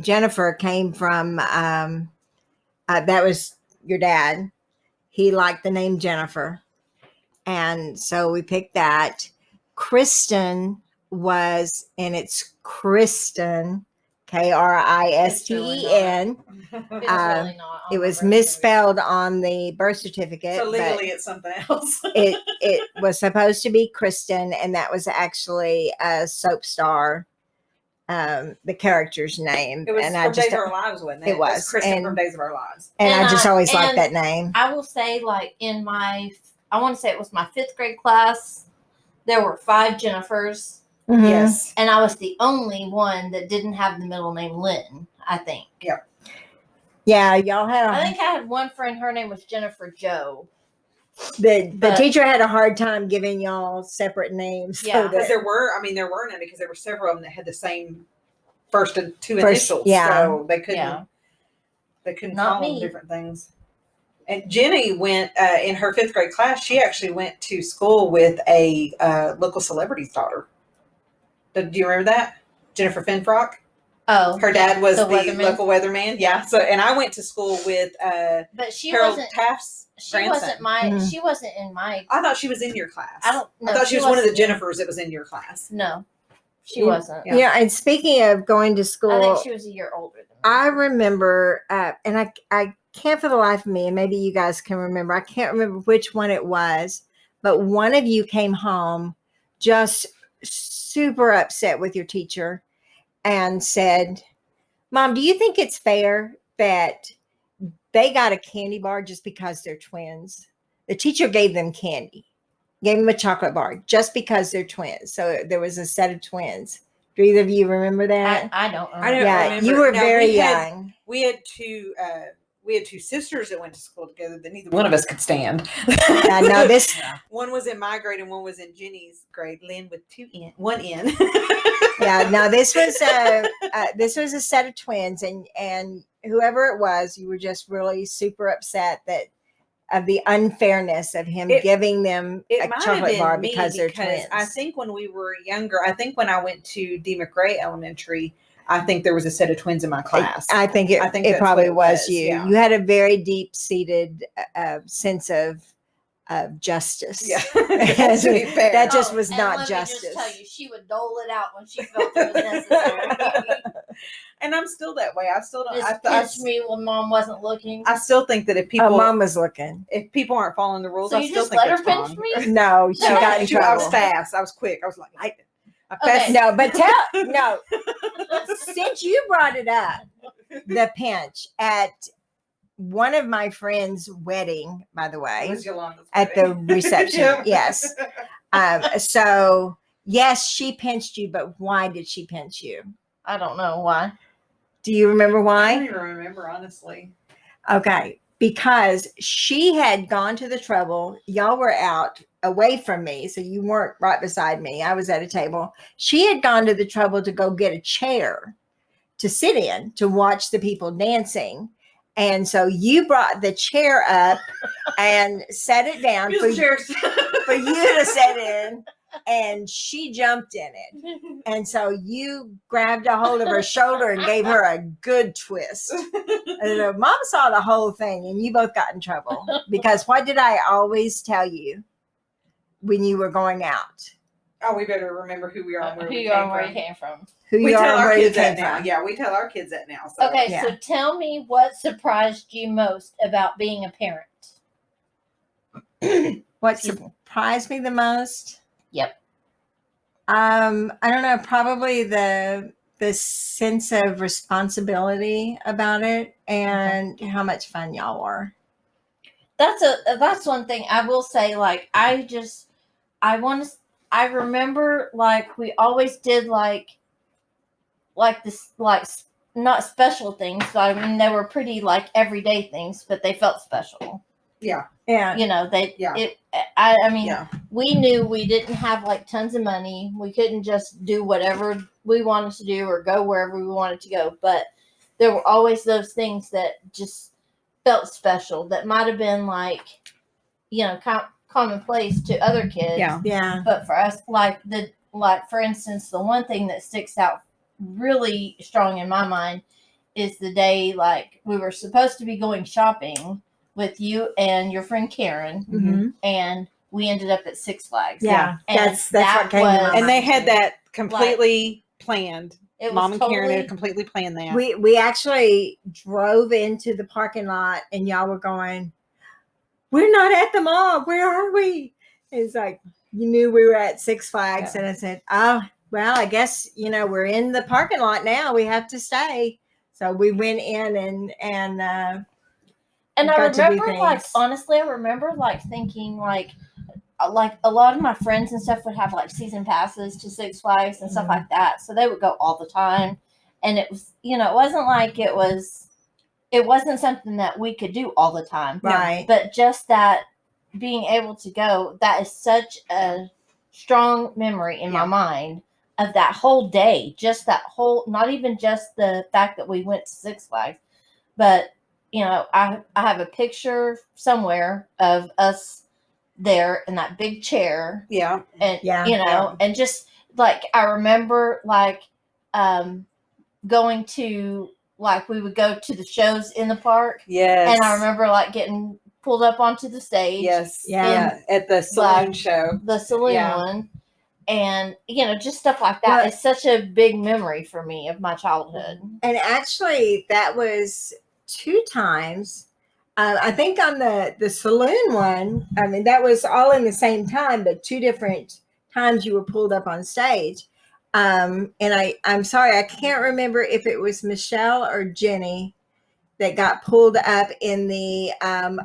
Speaker 4: Jennifer came from, that was your dad. He liked the name Jennifer. And so we picked that. Kristen and it's Kristen, Kristen. It was misspelled on the birth certificate.
Speaker 3: So legally it's something else.
Speaker 4: it was supposed to be Kristen, and that was actually a soap star, the character's name.
Speaker 3: It was
Speaker 4: and
Speaker 3: from Days of Our Lives, wasn't it?
Speaker 4: It was.
Speaker 3: Kristen from Days of Our Lives.
Speaker 4: And I just always liked that name.
Speaker 2: I will say, like, in I want to say it was my 5th grade class, there were 5 Jennifers.
Speaker 4: Mm-hmm.
Speaker 3: Yes.
Speaker 2: And I was the only one that didn't have the middle name Lynn, I think.
Speaker 3: Yep.
Speaker 4: Yeah, y'all had
Speaker 2: I think I had one friend, her name was Jennifer Joe.
Speaker 4: The teacher had a hard time giving y'all separate names.
Speaker 2: Yeah.
Speaker 3: Because there weren't any, because there were several of them that had the same first and 2 initials.
Speaker 4: Yeah.
Speaker 3: So they couldn't
Speaker 2: Not
Speaker 3: call them
Speaker 2: me.
Speaker 3: different things. And Jenny went in her 5th grade class. She actually went to school with a local celebrity's daughter. Do you remember that? Jennifer Finfrock.
Speaker 2: Oh,
Speaker 3: Her dad was the
Speaker 2: weatherman.
Speaker 3: local weatherman. Yeah. So, and I went to school with
Speaker 2: but she
Speaker 3: Harold
Speaker 2: wasn't.
Speaker 3: Taft's
Speaker 2: She
Speaker 3: grandson.
Speaker 2: wasn't my.
Speaker 4: Mhm.
Speaker 2: She wasn't in my.
Speaker 3: I thought she was in your class.
Speaker 2: I
Speaker 3: thought she was one of the
Speaker 2: wasn't.
Speaker 3: Jennifers that was in your class.
Speaker 2: No, she wasn't.
Speaker 3: Yeah.
Speaker 4: Yeah, and speaking of going to school,
Speaker 2: I think she was a year older than me.
Speaker 4: I remember, and I can't for the life of me, and maybe you guys can remember, I can't remember which one it was, but one of you came home just super upset with your teacher and said, Mom, do you think it's fair that they got a candy bar just because they're twins? The teacher gave them candy, gave them a chocolate bar just because they're twins. So there was a set of twins. Do either of you remember that?
Speaker 2: I don't remember.
Speaker 3: I don't
Speaker 4: Yeah,
Speaker 3: remember.
Speaker 4: you were
Speaker 3: Now,
Speaker 4: very
Speaker 3: we had-
Speaker 4: young.
Speaker 3: We had two sisters that went to school together that neither one of us could stand.
Speaker 4: Yeah, no, this
Speaker 3: One was in my grade and one was in Jenny's grade. Lynn with 1 N.
Speaker 4: yeah, no, this was a set of twins, and whoever it was, you were just really super upset that of the unfairness of him giving them a
Speaker 3: might have
Speaker 4: chocolate
Speaker 3: been
Speaker 4: bar
Speaker 3: me
Speaker 4: because they're twins.
Speaker 3: I think when we were younger, I think when I went to D. McRae Elementary, I think there was a set of twins in my class.
Speaker 4: I think it
Speaker 3: that's
Speaker 4: probably
Speaker 3: what it
Speaker 4: was you.
Speaker 3: yeah.
Speaker 4: You had a very deep seated sense of justice.
Speaker 3: Yeah, to be fair.
Speaker 4: That just was
Speaker 2: and
Speaker 4: not
Speaker 2: let
Speaker 4: justice.
Speaker 2: me just tell you, she would dole it out when she felt it was necessary.
Speaker 3: And I'm still that way. I still don't.
Speaker 2: Just pinched me when mom wasn't looking.
Speaker 3: I still think that if
Speaker 4: Mom was looking.
Speaker 3: if people aren't following the rules,
Speaker 2: So
Speaker 3: I
Speaker 2: you
Speaker 3: still
Speaker 2: just
Speaker 3: think
Speaker 2: let her
Speaker 3: it's
Speaker 2: pinch
Speaker 3: wrong.
Speaker 2: me?
Speaker 4: No, she
Speaker 3: No,
Speaker 4: got in trouble.
Speaker 3: I was fast. I was quick. I was like lightning. I
Speaker 2: Okay.
Speaker 3: fast.
Speaker 4: No, but no. Since you brought it up, the pinch at one of my friends' wedding, by the
Speaker 3: It
Speaker 4: way,
Speaker 3: was Yolanda's
Speaker 4: at the
Speaker 3: wedding.
Speaker 4: reception.
Speaker 3: Yep.
Speaker 4: Yes. So yes, she pinched you, but why did she pinch you?
Speaker 2: I don't know why.
Speaker 4: Do you remember
Speaker 3: I
Speaker 4: why?
Speaker 3: don't even remember, honestly.
Speaker 4: Okay, because she had gone to the trouble. Y'all were out away from me, so you weren't right beside me. I was at a table. She had gone to the trouble to go get a chair to sit in to watch the people dancing. And so you brought the chair up and set it down for you to sit in, and she jumped in it. And so you grabbed a hold of her shoulder and gave her a good twist. And so Mom saw the whole thing, and you both got in trouble. Because what did I always tell you when you were going out?
Speaker 3: Oh, we better remember who we are and where
Speaker 2: Who
Speaker 3: we
Speaker 2: you are
Speaker 3: came
Speaker 2: and where you
Speaker 3: from.
Speaker 2: came from.
Speaker 4: Who
Speaker 3: We
Speaker 4: you
Speaker 3: tell
Speaker 4: are and
Speaker 3: our
Speaker 4: where you
Speaker 3: kids that
Speaker 4: came
Speaker 3: now.
Speaker 4: from.
Speaker 3: Yeah, we tell our kids that now. So.
Speaker 2: Okay,
Speaker 4: Yeah.
Speaker 2: so tell me what surprised you most about being a parent.
Speaker 4: What surprised me the most?
Speaker 2: Yep.
Speaker 4: I don't know, probably the sense of responsibility about it and how much fun y'all were.
Speaker 2: That's one thing I will say. Like I remember like we always did like this like not special things. But I mean they were pretty like everyday things, but they felt special.
Speaker 3: Yeah.
Speaker 4: Yeah.
Speaker 2: You know they.
Speaker 3: Yeah.
Speaker 2: I mean
Speaker 3: Yeah.
Speaker 2: we knew we didn't have like tons of money. We couldn't just do whatever we wanted to do or go wherever we wanted to go. But there were always those things that just felt special. That might have been like, you know, commonplace to other kids.
Speaker 3: Yeah.
Speaker 4: Yeah.
Speaker 2: But for us, like for instance, the one thing that sticks out really strong in my mind is the day like we were supposed to be going shopping with you and your friend Karen,
Speaker 4: Mm-hmm.
Speaker 2: and we ended up at Six Flags.
Speaker 4: Yeah.
Speaker 2: And
Speaker 4: That's what came to my mind.
Speaker 3: And they had that completely planned.
Speaker 2: It
Speaker 3: Mom
Speaker 2: was
Speaker 3: and Karen
Speaker 2: totally,
Speaker 3: had completely planned that.
Speaker 4: We actually drove into the parking lot, and y'all were going, "We're not at the mall. Where are we?" It's like you knew we were at Six Flags,
Speaker 3: Yeah.
Speaker 4: and I said, "Oh, well, I guess we're in the parking lot now. We have to stay." So we went in and
Speaker 2: and I
Speaker 4: got to do
Speaker 2: remember like
Speaker 4: things.
Speaker 2: honestly, I remember like thinking like a lot of my friends and stuff would have like season passes to Six Flags and stuff
Speaker 4: Mm-hmm.
Speaker 2: like that, so they would go all the time, and it was it wasn't like it wasn't something that we could do all the time,
Speaker 4: Right.
Speaker 2: but just that being able to go, that is such a strong memory in my mind of that whole day, just that whole, not even just the fact that we went to Six Flags, but I have a picture somewhere of us there in that big chair.
Speaker 3: Yeah.
Speaker 2: And
Speaker 4: Yeah.
Speaker 2: and just like I remember like going to like we would go to the shows in the park.
Speaker 3: Yes.
Speaker 2: And I remember like getting pulled up onto the stage.
Speaker 3: Yes.
Speaker 4: Yeah.
Speaker 3: At the saloon show.
Speaker 2: The saloon one. And just stuff like that.
Speaker 4: Well,
Speaker 2: it's such a big memory for me of my childhood.
Speaker 4: And actually, that was 2 times. I think on the saloon one, I mean, that was all in the same time, but 2 different times you were pulled up on stage. And I'm sorry, I can't remember if it was Michelle or Jenny that got pulled up in the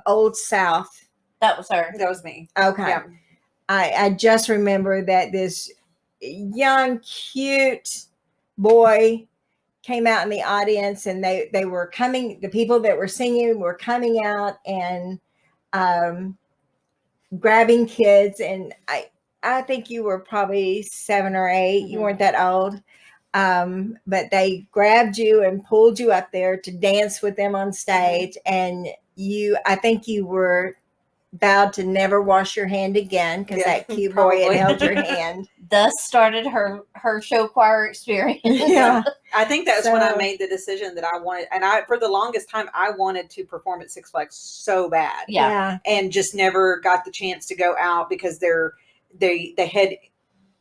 Speaker 4: Old South.
Speaker 2: That was her.
Speaker 3: That was me.
Speaker 4: Okay.
Speaker 3: Yeah.
Speaker 4: I just remember that this young, cute boy came out in the audience, and they were coming, the people that were singing were coming out and grabbing kids. And I think you were probably 7 or 8.
Speaker 2: Mm-hmm.
Speaker 4: You weren't that old. But they grabbed you and pulled you up there to dance with them on stage. And I think you were vowed to never wash your hand again because that cute boy had held your hand.
Speaker 2: Thus started her show choir experience.
Speaker 4: Yeah.
Speaker 3: I think that's when I made the decision that I wanted, and for the longest time I wanted to perform at Six Flags so bad.
Speaker 2: Yeah.
Speaker 3: And just never got the chance to go out because they had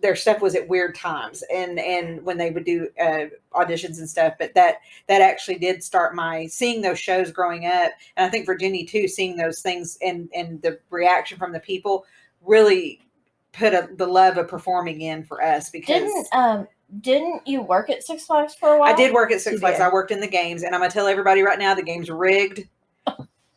Speaker 3: their stuff was at weird times and when they would do auditions and stuff. But that actually did start my seeing those shows growing up. And I think for Jenny too, seeing those things and the reaction from the people really put the love of performing in for us. Because
Speaker 2: didn't you work at Six Flags for a while?
Speaker 3: I did work at Six
Speaker 4: She
Speaker 3: Flags.
Speaker 4: did.
Speaker 3: I worked in the games, and I'm gonna tell everybody right now, the game's rigged.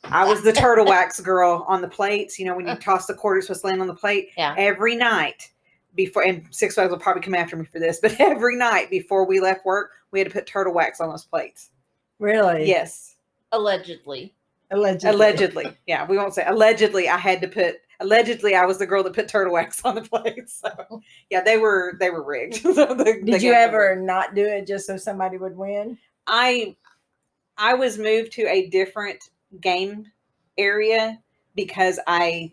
Speaker 3: I was the turtle wax girl on the plates. You know, when you toss the quarter, it's supposed to land on the plate.
Speaker 2: Yeah.
Speaker 3: Every night before, and Six Flags will probably come after me for this, but every night before we left work, we had to put turtle wax on those plates.
Speaker 4: Really?
Speaker 3: Yes.
Speaker 2: Allegedly.
Speaker 3: Allegedly. Yeah, we won't say allegedly. Allegedly, I was the girl that put turtle wax on the plates. So, yeah, they were rigged.
Speaker 4: Did you ever not do it just so somebody would win?
Speaker 3: I was moved to a different game area because I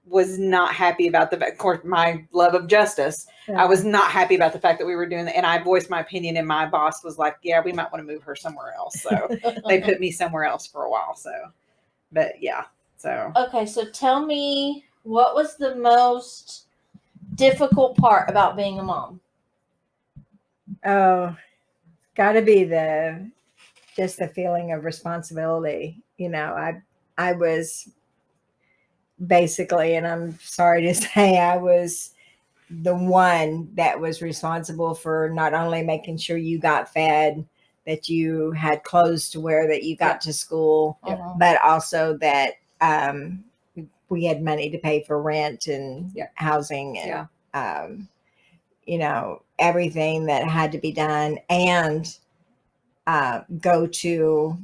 Speaker 3: was not happy about of course, my love of justice.
Speaker 4: Yeah.
Speaker 3: I was not happy about the fact that we were doing that. And I voiced my opinion, and my boss was like, yeah, we might want to move her somewhere else. So they put me somewhere else for a while. So, but yeah, so.
Speaker 2: Okay, so tell me, what was the most difficult part about being a mom?
Speaker 4: Oh, gotta be just the feeling of responsibility. You know, I was basically, and I'm sorry to say, I was the one that was responsible for not only making sure you got fed, that you had clothes to wear, that you got to school, but also that we had money to pay for rent and housing and you know, everything that had to be done, and go to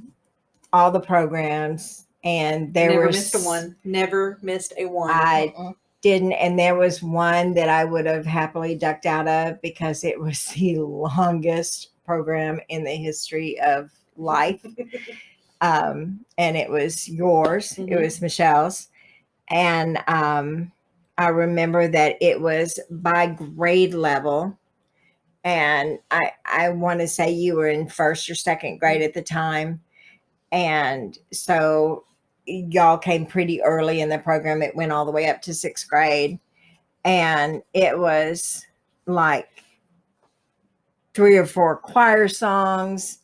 Speaker 4: all the programs. And there
Speaker 3: Never
Speaker 4: was
Speaker 3: missed a one. Never missed a one.
Speaker 4: I didn't, and there was one that I would have happily ducked out of because it was the longest program in the history of life. And it was yours. It was Michelle's. And I remember that it was by grade level. And I want to say you were in first or second grade at the time. And so y'all came pretty early in the program. It went all the way up to sixth grade. And it was like 3 or 4 choir songs,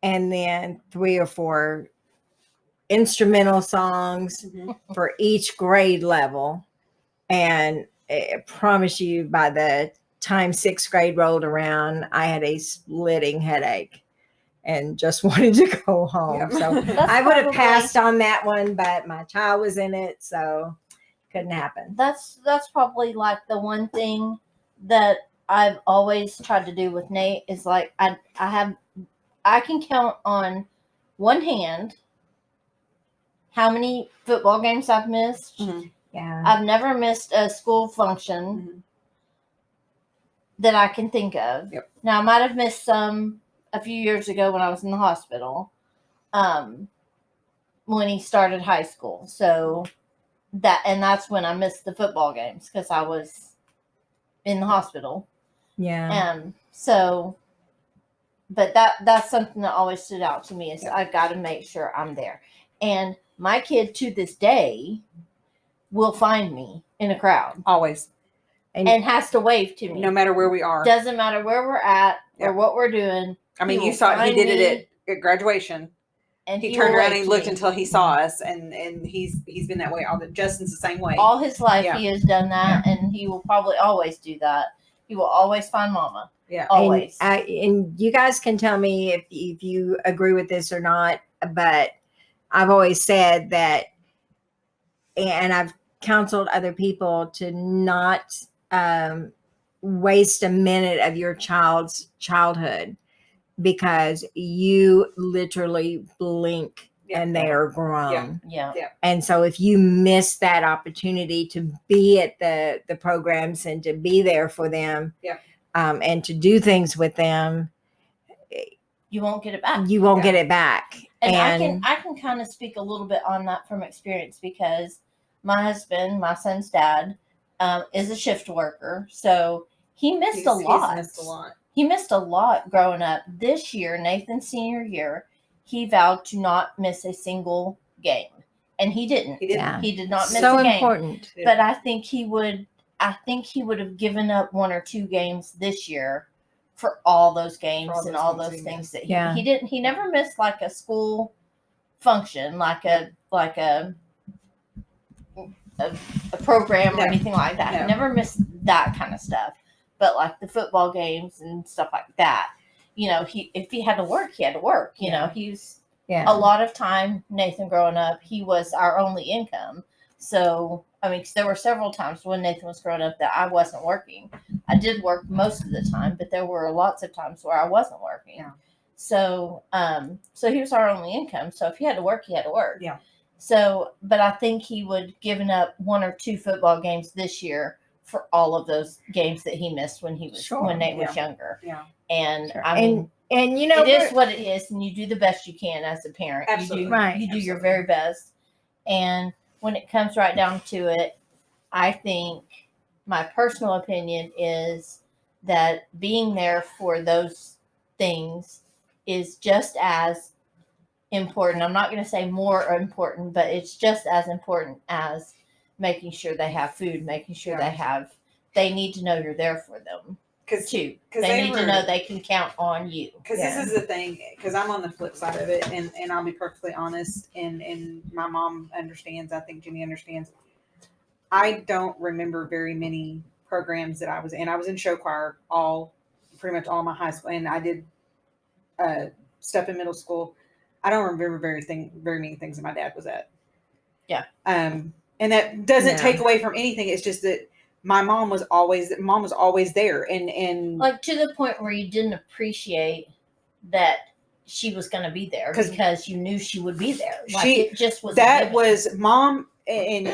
Speaker 4: and then 3 or 4 instrumental songs for each grade level. And I promise you, by the time sixth grade rolled around, I had a splitting headache and just wanted to go home. So I would have passed on that one, but my child was in it, so couldn't happen.
Speaker 2: That's probably like the one thing that I've always tried to do with Nate is like I can count on one hand how many football games I've missed.
Speaker 4: Yeah.
Speaker 2: I've never missed a school function that I can think of. Now I might have missed some a few years ago when I was in the hospital, when he started high school. So that's when I missed the football games because I was in the hospital.
Speaker 4: Yeah.
Speaker 2: So, but that's something that always stood out to me is I've got to make sure I'm there. And my kid to this day will find me in a crowd.
Speaker 3: Always.
Speaker 2: And has to wave to me.
Speaker 3: No matter where we are.
Speaker 2: Doesn't matter where we're at or what we're doing.
Speaker 3: I mean, you saw he did it at graduation.
Speaker 2: And
Speaker 3: he turned around and he looked until he saw us, and he's been that way. Justin's the same way.
Speaker 2: All his life he has done that, and he will probably always do that. He will always find Mama.
Speaker 3: Yeah,
Speaker 2: always.
Speaker 4: And you guys can tell me if you agree with this or not, but I've always said that, and I've counseled other people to not waste a minute of your child's childhood, because you literally blink and they are grown.
Speaker 2: Yeah.
Speaker 4: And so if you miss that opportunity to be at the programs and to be there for them, and to do things with them,
Speaker 2: you won't get it back.
Speaker 4: You won't get it back.
Speaker 2: And I can kind of speak a little bit on that from experience, because my husband, my son's dad, is a shift worker. So he missed a lot. He missed a lot growing up. This year, Nathan's senior year, he vowed to not miss a single game. And he didn't. He did not miss a game.
Speaker 4: So important.
Speaker 2: But I think he would I think he would have given up 1 or 2 games this year for all those games and all those things that he didn't. He never missed like a school function, like a program or anything like that. He never missed that kind of stuff. But like the football games and stuff like that, if he had to work, he had to work. You know, he's a lot of time. Nathan growing up, he was our only income. So I mean, 'cause there were several times when Nathan was growing up that I wasn't working. I did work most of the time, but there were lots of times where I wasn't working.
Speaker 3: Yeah.
Speaker 2: So, so he was our only income. So if he had to work, he had to work.
Speaker 3: Yeah.
Speaker 2: So, but I think he would given up 1 or 2 football games this year for all of those games that he missed when when Nate was younger.
Speaker 3: Yeah.
Speaker 2: And I mean,
Speaker 4: and you know,
Speaker 2: it is what it is, and you do the best you can as a parent.
Speaker 3: Absolutely.
Speaker 2: You do your very best. And when it comes right down to it, I think my personal opinion is that being there for those things is just as important. I'm not going to say more important, but it's just as important as making sure they have food, making sure they need to know you're there for them. Too. They need to know they can count on you.
Speaker 3: Because this is the thing, because I'm on the flip side of it, and I'll be perfectly honest, and my mom understands, I think Jenny understands. I don't remember very many programs that I was in. I was in show choir pretty much all my high school, and I did stuff in middle school. I don't remember very many things that my dad was at.
Speaker 2: Yeah.
Speaker 3: And that doesn't take away from anything. It's just that my mom was always there, and
Speaker 2: like to the point where you didn't appreciate that she was going to be there because you knew she would be there. Like it just was.
Speaker 3: That was mom, and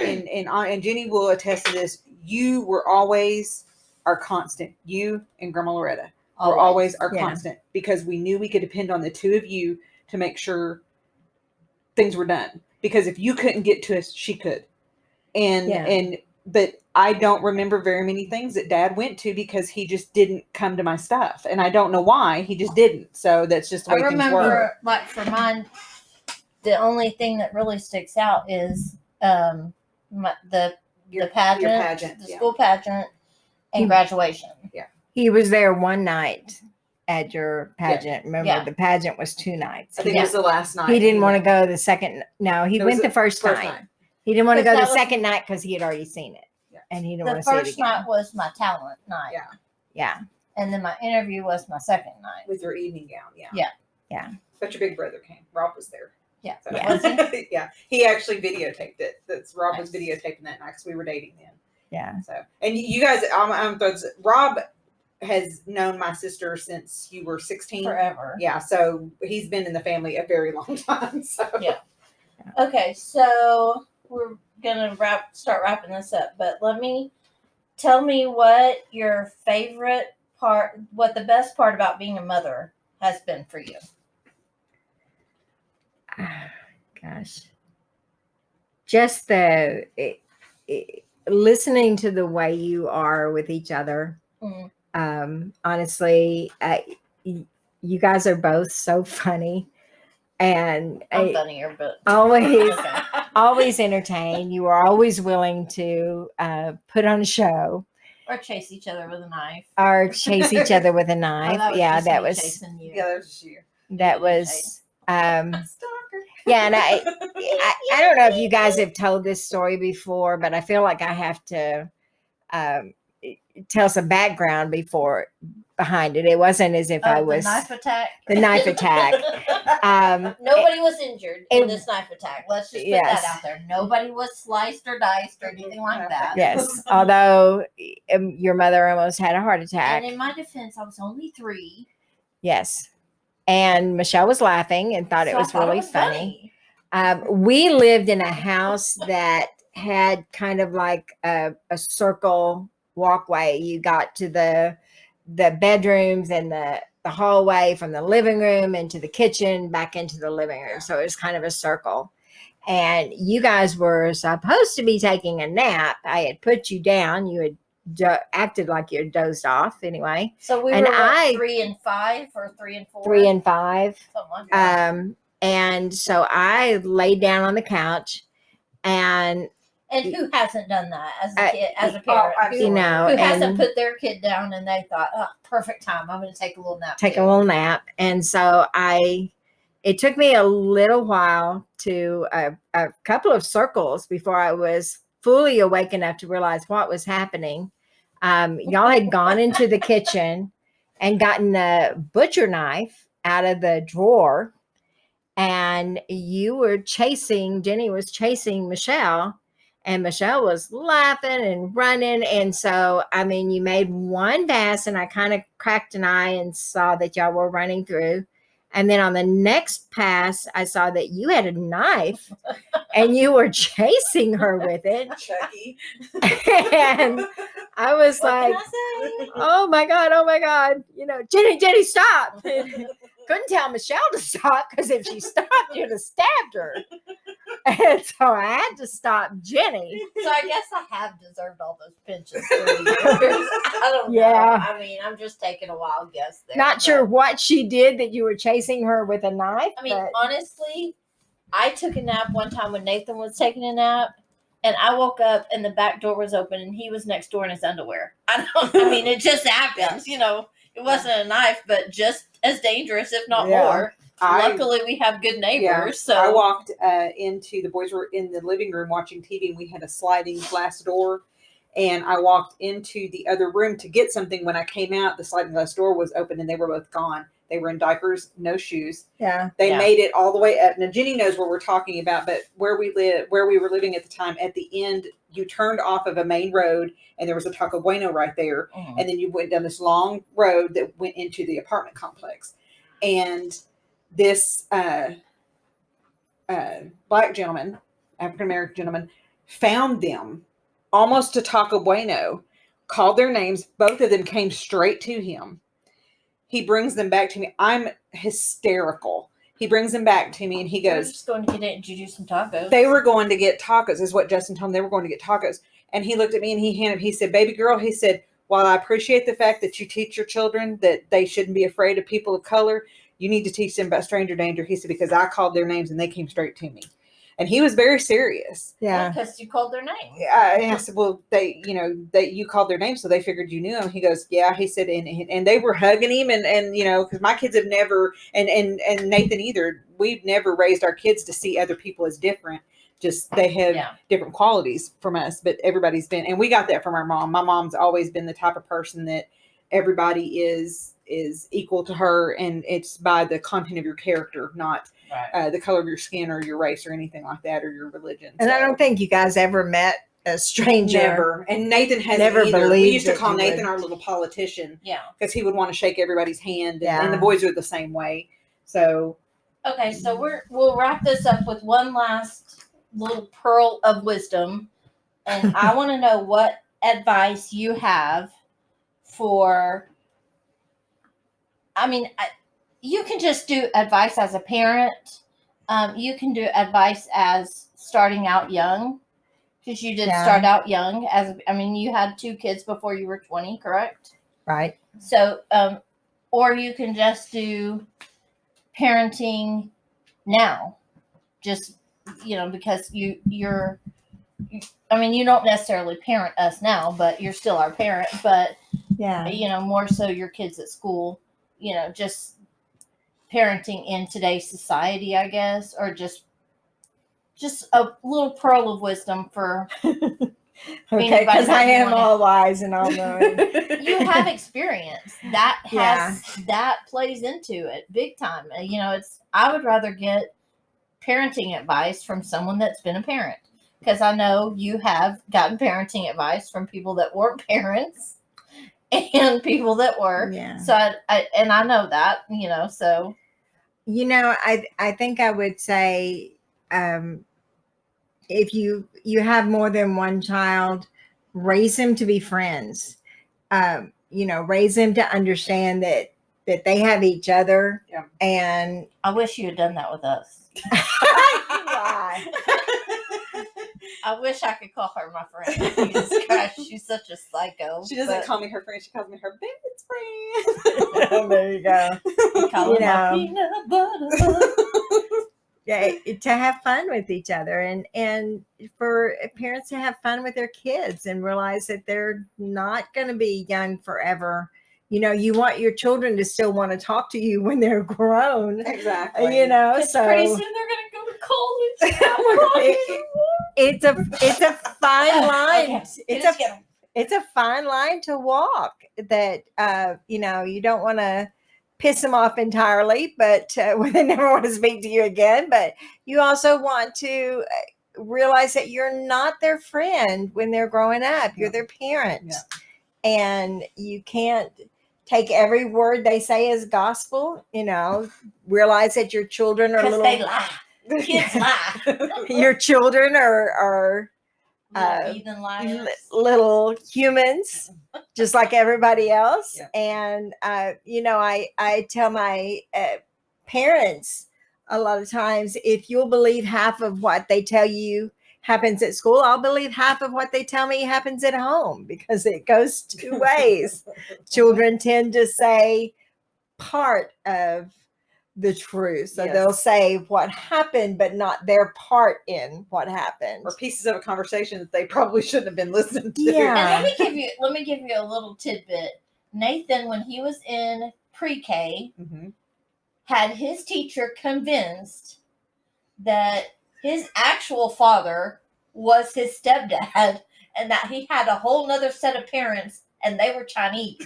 Speaker 3: Jenny will attest to this. You were always our constant. You and Grandma Loretta were always our constant, because we knew we could depend on the two of you to make sure things were done. Because if you couldn't get to us, she could. But I don't remember very many things that Dad went to, because he just didn't come to my stuff, and I don't know why. He just didn't. So that's just the way things were.
Speaker 2: Like for mine, the only thing that really sticks out is the pageant, the school pageant, and graduation.
Speaker 3: Yeah,
Speaker 4: he was there one night at your pageant. Remember, the pageant was 2 nights.
Speaker 3: I think it was the last night.
Speaker 4: He didn't want to go the second. No, he went the first night. He didn't want to go the second night because he had already seen it.
Speaker 3: Yeah.
Speaker 4: And he didn't want to see it again.
Speaker 2: The first night was my talent night.
Speaker 3: Yeah.
Speaker 4: Yeah.
Speaker 2: And then my interview was my second night.
Speaker 3: With your evening gown. Yeah.
Speaker 2: Yeah.
Speaker 4: Yeah.
Speaker 3: But your big brother came. Rob was there.
Speaker 2: Yeah.
Speaker 3: So.
Speaker 2: Was he?
Speaker 3: Yeah. He actually videotaped it. Rob was videotaping that night because we were dating then.
Speaker 4: Yeah.
Speaker 3: So, and you guys, Rob has known my sister since you were 16.
Speaker 2: Forever.
Speaker 3: Yeah. So he's been in the family a very long time. So.
Speaker 2: Yeah. Okay. So we're gonna start wrapping this up, but tell me what your favorite part, what the best part about being a mother has been for you.
Speaker 4: Gosh, just listening to the way you are with each other. Honestly, you guys are both so funny. And
Speaker 2: I'm funnier, but
Speaker 4: always entertain. You are always willing to put on a show,
Speaker 2: or chase each other with a knife,
Speaker 4: Yeah, that was
Speaker 2: chasing you.
Speaker 3: Yeah, that was you.
Speaker 4: That was yeah, and I don't know if you guys have told this story before, but I feel like I have to tell some background behind it. It wasn't as if I was
Speaker 2: the knife attack.
Speaker 4: The knife attack.
Speaker 2: Nobody was injured in this knife attack. Let's just put that out there. Nobody was sliced or diced or anything like that.
Speaker 4: Yes, although your mother almost had a heart attack.
Speaker 2: And in my defense, I was only 3.
Speaker 4: Yes, and Michelle was laughing and thought it was really funny. We lived in a house that had kind of like a circle walkway. You got to the bedrooms and the hallway from the living room into the kitchen, back into the living room. So it was kind of a circle. And you guys were supposed to be taking a nap. I had put you down. You had acted like you had dozed off anyway.
Speaker 2: So we were 3 and 5 or 3 and 4?
Speaker 4: 3 and 5.
Speaker 2: Something like that.
Speaker 4: And so I laid down on the couch and
Speaker 2: And who hasn't done that as a kid, as a parent?
Speaker 3: absolutely.
Speaker 4: You know,
Speaker 2: who hasn't
Speaker 4: and
Speaker 2: put their kid down and they thought, oh, perfect time. I'm going to take a little nap.
Speaker 4: take
Speaker 2: too.
Speaker 4: a little nap. And so it took me a little while to a couple of circles before I was fully awake enough to realize what was happening. Y'all had gone into the kitchen and gotten the butcher knife out of the drawer, and Jenny was chasing Michelle, and Michelle was laughing and running. And so, I mean, you made one pass and I kind of cracked an eye and saw that y'all were running through. And then on the next pass, I saw that you had a knife and you were chasing her with it.
Speaker 3: Chucky.
Speaker 4: And I was
Speaker 2: What
Speaker 4: like,
Speaker 2: can I say?
Speaker 4: oh my God. You know, Jenny, stop. Couldn't tell Michelle to stop because if she stopped, you'd have stabbed her. And so I had to stop Jenny.
Speaker 2: So I guess I have deserved all those pinches through the years. I don't know.
Speaker 4: Yeah.
Speaker 2: I mean, I'm just taking a wild guess there.
Speaker 4: Not
Speaker 2: but-
Speaker 4: sure what she did that you were chasing her with a knife.
Speaker 2: I mean,
Speaker 4: but
Speaker 2: honestly, I took a nap one time when Nathan was taking a nap, and I woke up and the back door was open and he was next door in his underwear. I mean, it just happens, you know. It wasn't a knife, but just as dangerous, if not
Speaker 4: Yeah.
Speaker 2: more. Luckily, we have good neighbors. So
Speaker 3: I walked into the boys were in the living room watching TV, and we had a sliding glass door. And I walked into the other room to get something. When I came out, the sliding glass door was open, and they were both gone. They were in diapers, no shoes.
Speaker 4: yeah.
Speaker 3: They
Speaker 2: Yeah.
Speaker 3: made it all the way up. Now Jenny knows what we're talking about, but where we were living at the time, at the end, you turned off of a main road, and there was a Taco Bueno right there,
Speaker 2: Mhm.
Speaker 3: and then you went down this long road that went into the apartment complex, and this black gentleman, African American gentleman, found them almost to Taco Bueno, called their names. Both of them came straight to him. He brings them back to me. I'm hysterical. He brings them back to me and he
Speaker 2: We're
Speaker 3: goes,
Speaker 2: just going to get it and do some tacos.
Speaker 3: they were going to get tacos, is what Justin told me. They were going to get tacos. And he looked at me and he said, baby girl, he said, while I appreciate the fact that you teach your children that they shouldn't be afraid of people of color, you need to teach them about stranger danger. He said, because I called their names and they came straight to me. And he was very serious.
Speaker 4: Yeah.
Speaker 2: Because you called their name.
Speaker 3: I said, well, you called their name, so they figured you knew him. He goes, yeah. He said, and they were hugging him, and because my kids have never, and Nathan either, we've never raised our kids to see other people as different. Just they have different qualities from us, but everybody's been, and we got that from our mom. My mom's always been the type of person that everybody is equal to her, and it's by the content of your character, not the color of your skin or your race or anything like that, or your religion.
Speaker 4: And I don't think you guys ever met a stranger.
Speaker 3: Never. And Nathan hasn't
Speaker 4: Never
Speaker 3: either. We
Speaker 4: believed
Speaker 3: used to
Speaker 4: that
Speaker 3: call
Speaker 4: you
Speaker 3: Nathan
Speaker 4: would.
Speaker 3: our little politician
Speaker 2: Yeah.
Speaker 3: because he would want to shake everybody's hand, and the
Speaker 4: Yeah.
Speaker 3: boys are the same way. So
Speaker 2: Okay, so we'll wrap this up with one last little pearl of wisdom, and I want to know what advice you have for. I mean, you can just do advice as a parent. You can do advice as starting out young, because you did
Speaker 4: Yeah.
Speaker 2: start out young. You had 2 kids before you were 20, correct?
Speaker 4: Right.
Speaker 2: So, or you can just do parenting now, just because you don't necessarily parent us now, but you're still our parent. But
Speaker 4: Yeah.
Speaker 2: more so your kids at school. Just parenting in today's society, I guess, or just a little pearl of wisdom for.
Speaker 4: Okay, because I am all wise and all knowing.
Speaker 2: You have experience that plays into it big time. I would rather get parenting advice from someone that's been a parent, because I know you have gotten parenting advice from people that weren't parents and people that were.
Speaker 4: Yeah.
Speaker 2: So I know that, so.
Speaker 4: I think I would say, if you have more than one child, raise them to be friends. Raise them to understand that they have each other.
Speaker 3: Yeah.
Speaker 4: And
Speaker 2: I wish you had done that with us.
Speaker 4: why?
Speaker 2: I wish I could call her my friend. Jesus Christ, she's such a psycho.
Speaker 3: she doesn't
Speaker 2: but
Speaker 3: call me her friend. She calls me her best friend.
Speaker 4: There you go.
Speaker 2: call her my
Speaker 4: know.
Speaker 2: peanut butter.
Speaker 4: to have fun with each other, and for parents to have fun with their kids and realize that they're not going to be young forever. You want your children to still want to talk to you when they're grown.
Speaker 3: Exactly.
Speaker 4: So
Speaker 2: pretty soon they're going to go to college.
Speaker 4: it's a fine line.
Speaker 2: Okay.
Speaker 4: It's a fine line to walk that, you don't want to piss them off entirely, but when they never want to speak to you again, but you also want to realize that you're not their friend when they're growing up. You're their parent. And you can't take every word they say as gospel, realize that your children are little.
Speaker 2: They lie. Kids lie.
Speaker 4: Your children are
Speaker 2: heathen liars.
Speaker 4: Little humans, just like everybody else. And I tell my parents a lot of times, if you'll believe half of what they tell you happens at school, I'll believe half of what they tell me happens at home, because it goes two ways. Children tend to say part of the truth. So they'll say what happened, but not their part in what happened.
Speaker 3: Or pieces of a conversation that they probably shouldn't have been listening to.
Speaker 4: Yeah.
Speaker 2: And let me give you a little tidbit. Nathan, when he was in pre-K, had his teacher convinced that his actual father was his stepdad, and that he had a whole nother set of parents, and they were Chinese.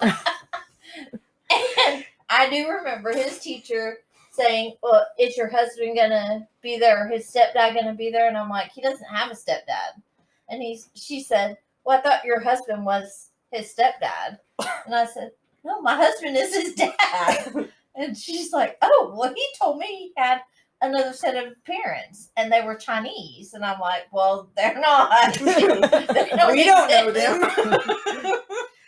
Speaker 2: And I do remember his teacher saying, well, is your husband going to be there, or his stepdad going to be there? And I'm like, he doesn't have a stepdad. And she said, well, I thought your husband was his stepdad. And I said, no, my husband is his dad. And she's like, oh, well, he told me he had another set of parents, and they were Chinese. And I'm like, well, they're not.
Speaker 3: We don't know them.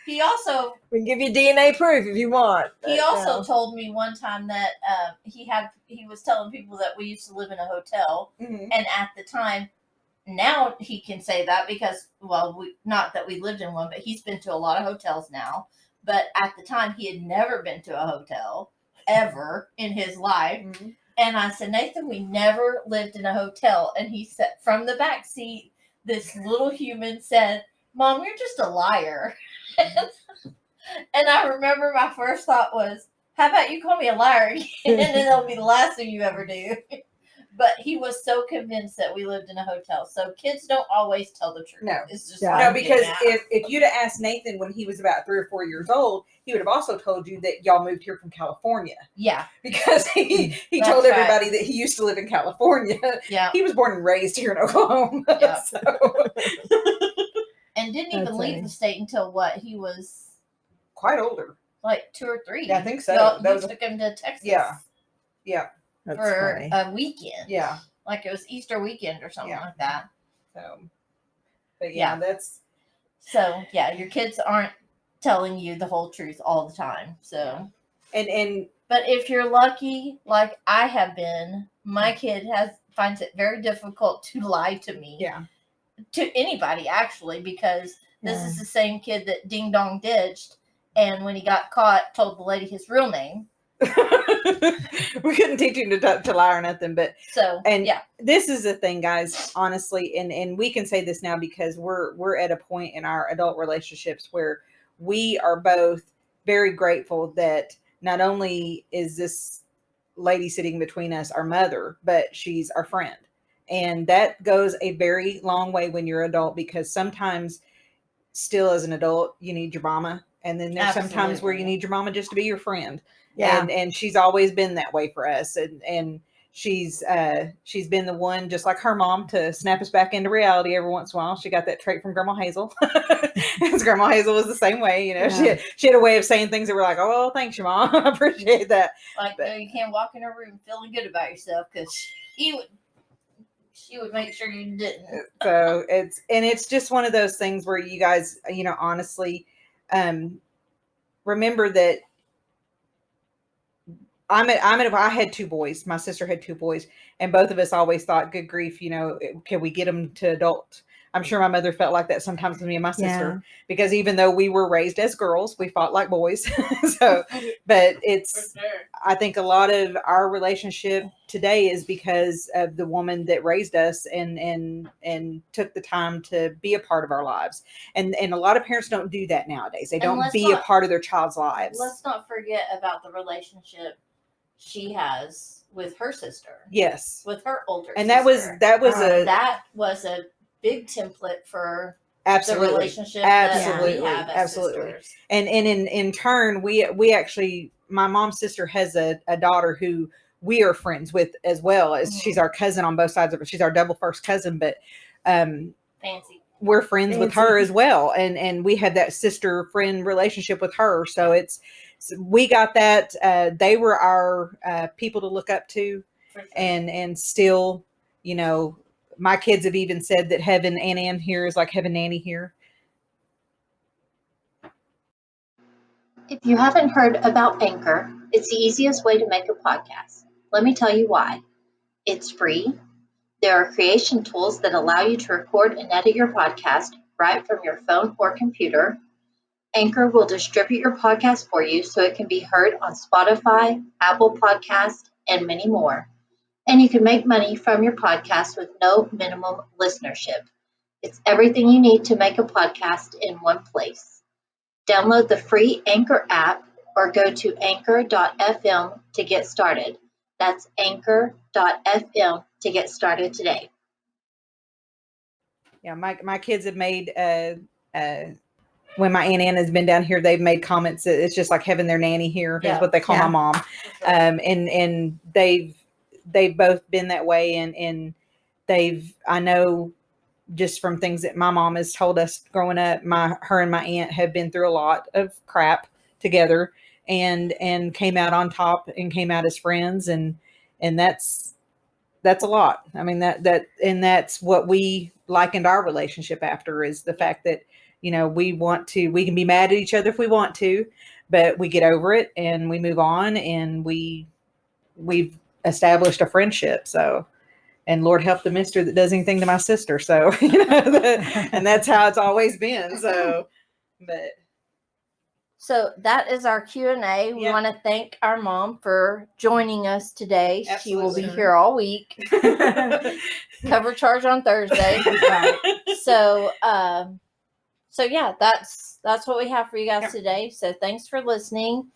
Speaker 2: He also,
Speaker 4: we can give you DNA proof if you want.
Speaker 2: He also told me one time that he was telling people that we used to live in a hotel, and at the time, now he can say that because, well, not that we lived in one, but he's been to a lot of hotels now. But at the time, he had never been to a hotel ever in his life. And I said, Nathan, we never lived in a hotel. And he said, from the back seat, this little human said, Mom, you're just a liar. And I remember my first thought was, how about you call me a liar again, and then it'll be the last thing you ever do. But he was so convinced that we lived in a hotel. So kids don't always tell the truth.
Speaker 3: No,
Speaker 2: it's just
Speaker 3: no, because if you'd have asked Nathan when he was about 3 or 4 years old, he would have also told you that y'all moved here from California.
Speaker 2: Yeah,
Speaker 3: because he told everybody that he used to live in California.
Speaker 2: Yeah,
Speaker 3: he was born and raised here in Oklahoma.
Speaker 2: Yeah.
Speaker 3: So.
Speaker 2: And didn't even leave the state until what? He was
Speaker 3: quite older,
Speaker 2: like 2 or 3.
Speaker 3: Yeah, I think so.
Speaker 2: You took him to Texas.
Speaker 3: Yeah.
Speaker 4: That's
Speaker 2: for
Speaker 4: funny.
Speaker 2: a weekend.
Speaker 3: Yeah.
Speaker 2: Like it was Easter weekend or something like that.
Speaker 3: So, but yeah, that's.
Speaker 2: So yeah, your kids aren't telling you the whole truth all the time. So.
Speaker 3: And.
Speaker 2: But if you're lucky, like I have been, my kid finds it very difficult to lie to me.
Speaker 3: Yeah.
Speaker 2: To anybody actually, because this is the same kid that Ding Dong ditched, and when he got caught, told the lady his real name.
Speaker 3: We couldn't teach him to lie or nothing, but this is the thing, guys, honestly, and we can say this now because we're at a point in our adult relationships where we are both very grateful that not only is this lady sitting between us our mother, but she's our friend. And that goes a very long way when you're an adult, because sometimes still as an adult, you need your mama. And then there's sometimes where you need your mama just to be your friend. Yeah. And she's always been that way for us. And she's been the one, just like her mom, to snap us back into reality every once in a while. She got that trait from Grandma Hazel. Because Grandma Hazel was the same way, you know. Yeah. She had a way of saying things that were like, oh, thanks, your mom. I appreciate that.
Speaker 2: Like, no, you can't walk in her room feeling good about yourself, because she would make sure you didn't.
Speaker 3: So it's just one of those things where you guys, you know, honestly, remember that I had 2 boys. My sister had 2 boys, and both of us always thought, good grief, you know, can we get them to adult I'm sure my mother felt like that sometimes with me and my sister,
Speaker 4: Yeah.
Speaker 3: because even though we were raised as girls, we fought like boys. So, but it's, I think a lot of our relationship today is because of the woman that raised us and took the time to be a part of our lives. And a lot of parents don't do that nowadays. They don't be a part of their child's lives.
Speaker 2: Let's not forget about the relationship she has with her sister.
Speaker 3: Yes.
Speaker 2: With her older
Speaker 3: and
Speaker 2: sister.
Speaker 3: that was
Speaker 2: a big template for
Speaker 3: absolutely
Speaker 2: the relationship
Speaker 3: absolutely
Speaker 2: that we have as
Speaker 3: absolutely
Speaker 2: sisters.
Speaker 3: and in turn we actually, my mom's sister has a daughter who we are friends with as well, as she's our cousin on both sides of her. She's our double first cousin, but
Speaker 2: Fancy.
Speaker 3: we're friends with her as well, and we have that sister friend relationship with her. So we got that. They were our people to look up to.
Speaker 2: For sure.
Speaker 3: And still, you know, my kids have even said that having Ann here is like having Nanny here.
Speaker 1: If you haven't heard about Anchor, it's the easiest way to make a podcast. Let me tell you why. It's free. There are creation tools that allow you to record and edit your podcast right from your phone or computer. Anchor will distribute your podcast for you so it can be heard on Spotify, Apple Podcasts, and many more. And you can make money from your podcast with no minimum listenership. It's everything you need to make a podcast in one place. Download the free Anchor app or go to anchor.fm to get started. That's anchor.fm to get started today.
Speaker 3: Yeah, my kids have made when my Aunt Ann has been down here, they've made comments that it's just like having their nanny here, is what they call my mom.
Speaker 2: Sure.
Speaker 3: And they've both been that way, and I know just from things that my mom has told us growing up, her and my aunt have been through a lot of crap together, and came out on top and came out as friends, and that's a lot. I mean, that's what we likened our relationship after, is the fact that, you know, we can be mad at each other if we want to, but we get over it and we move on, and we've established a friendship. So, and Lord help the mister that does anything to my sister. So, you know, and that's how it's always been. So,
Speaker 2: So that is our Q&A. We want to thank our mom for joining us today.
Speaker 3: Absolutely.
Speaker 2: She will be here all week. Cover charge on Thursday.
Speaker 4: Right.
Speaker 2: So yeah, that's what we have for you guys today. So thanks for listening,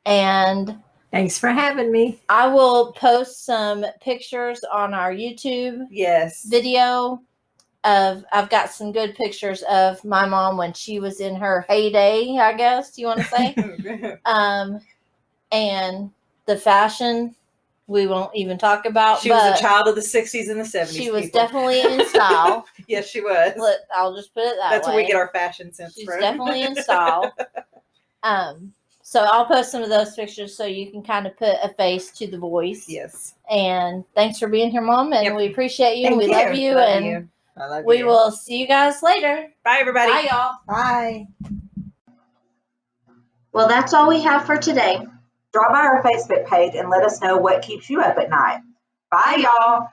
Speaker 2: and
Speaker 4: Thanks for having me.
Speaker 2: I will post some pictures on our YouTube video I've got some good pictures of my mom when she was in her heyday, I guess you want to say. And the fashion we won't even talk about.
Speaker 3: She was a child of the 60s and the 70s.
Speaker 2: She was definitely in style.
Speaker 3: Yes, she was.
Speaker 2: I'll just put it that way.
Speaker 3: That's where we get our fashion sense from.
Speaker 2: She's definitely in style. So I'll post some of those pictures so you can kind of put a face to the voice.
Speaker 3: Yes.
Speaker 2: And thanks for being here, Mom. And we appreciate you.
Speaker 4: Thank
Speaker 2: we
Speaker 4: you.
Speaker 2: love you.
Speaker 3: Love
Speaker 2: and
Speaker 3: you. I love
Speaker 2: we
Speaker 3: you.
Speaker 2: will see you guys later.
Speaker 3: Bye, everybody.
Speaker 2: Bye, y'all.
Speaker 4: Bye.
Speaker 1: Well, that's all we have for today.
Speaker 5: Drop by our Facebook page and let us know what keeps you up at night. Bye, y'all.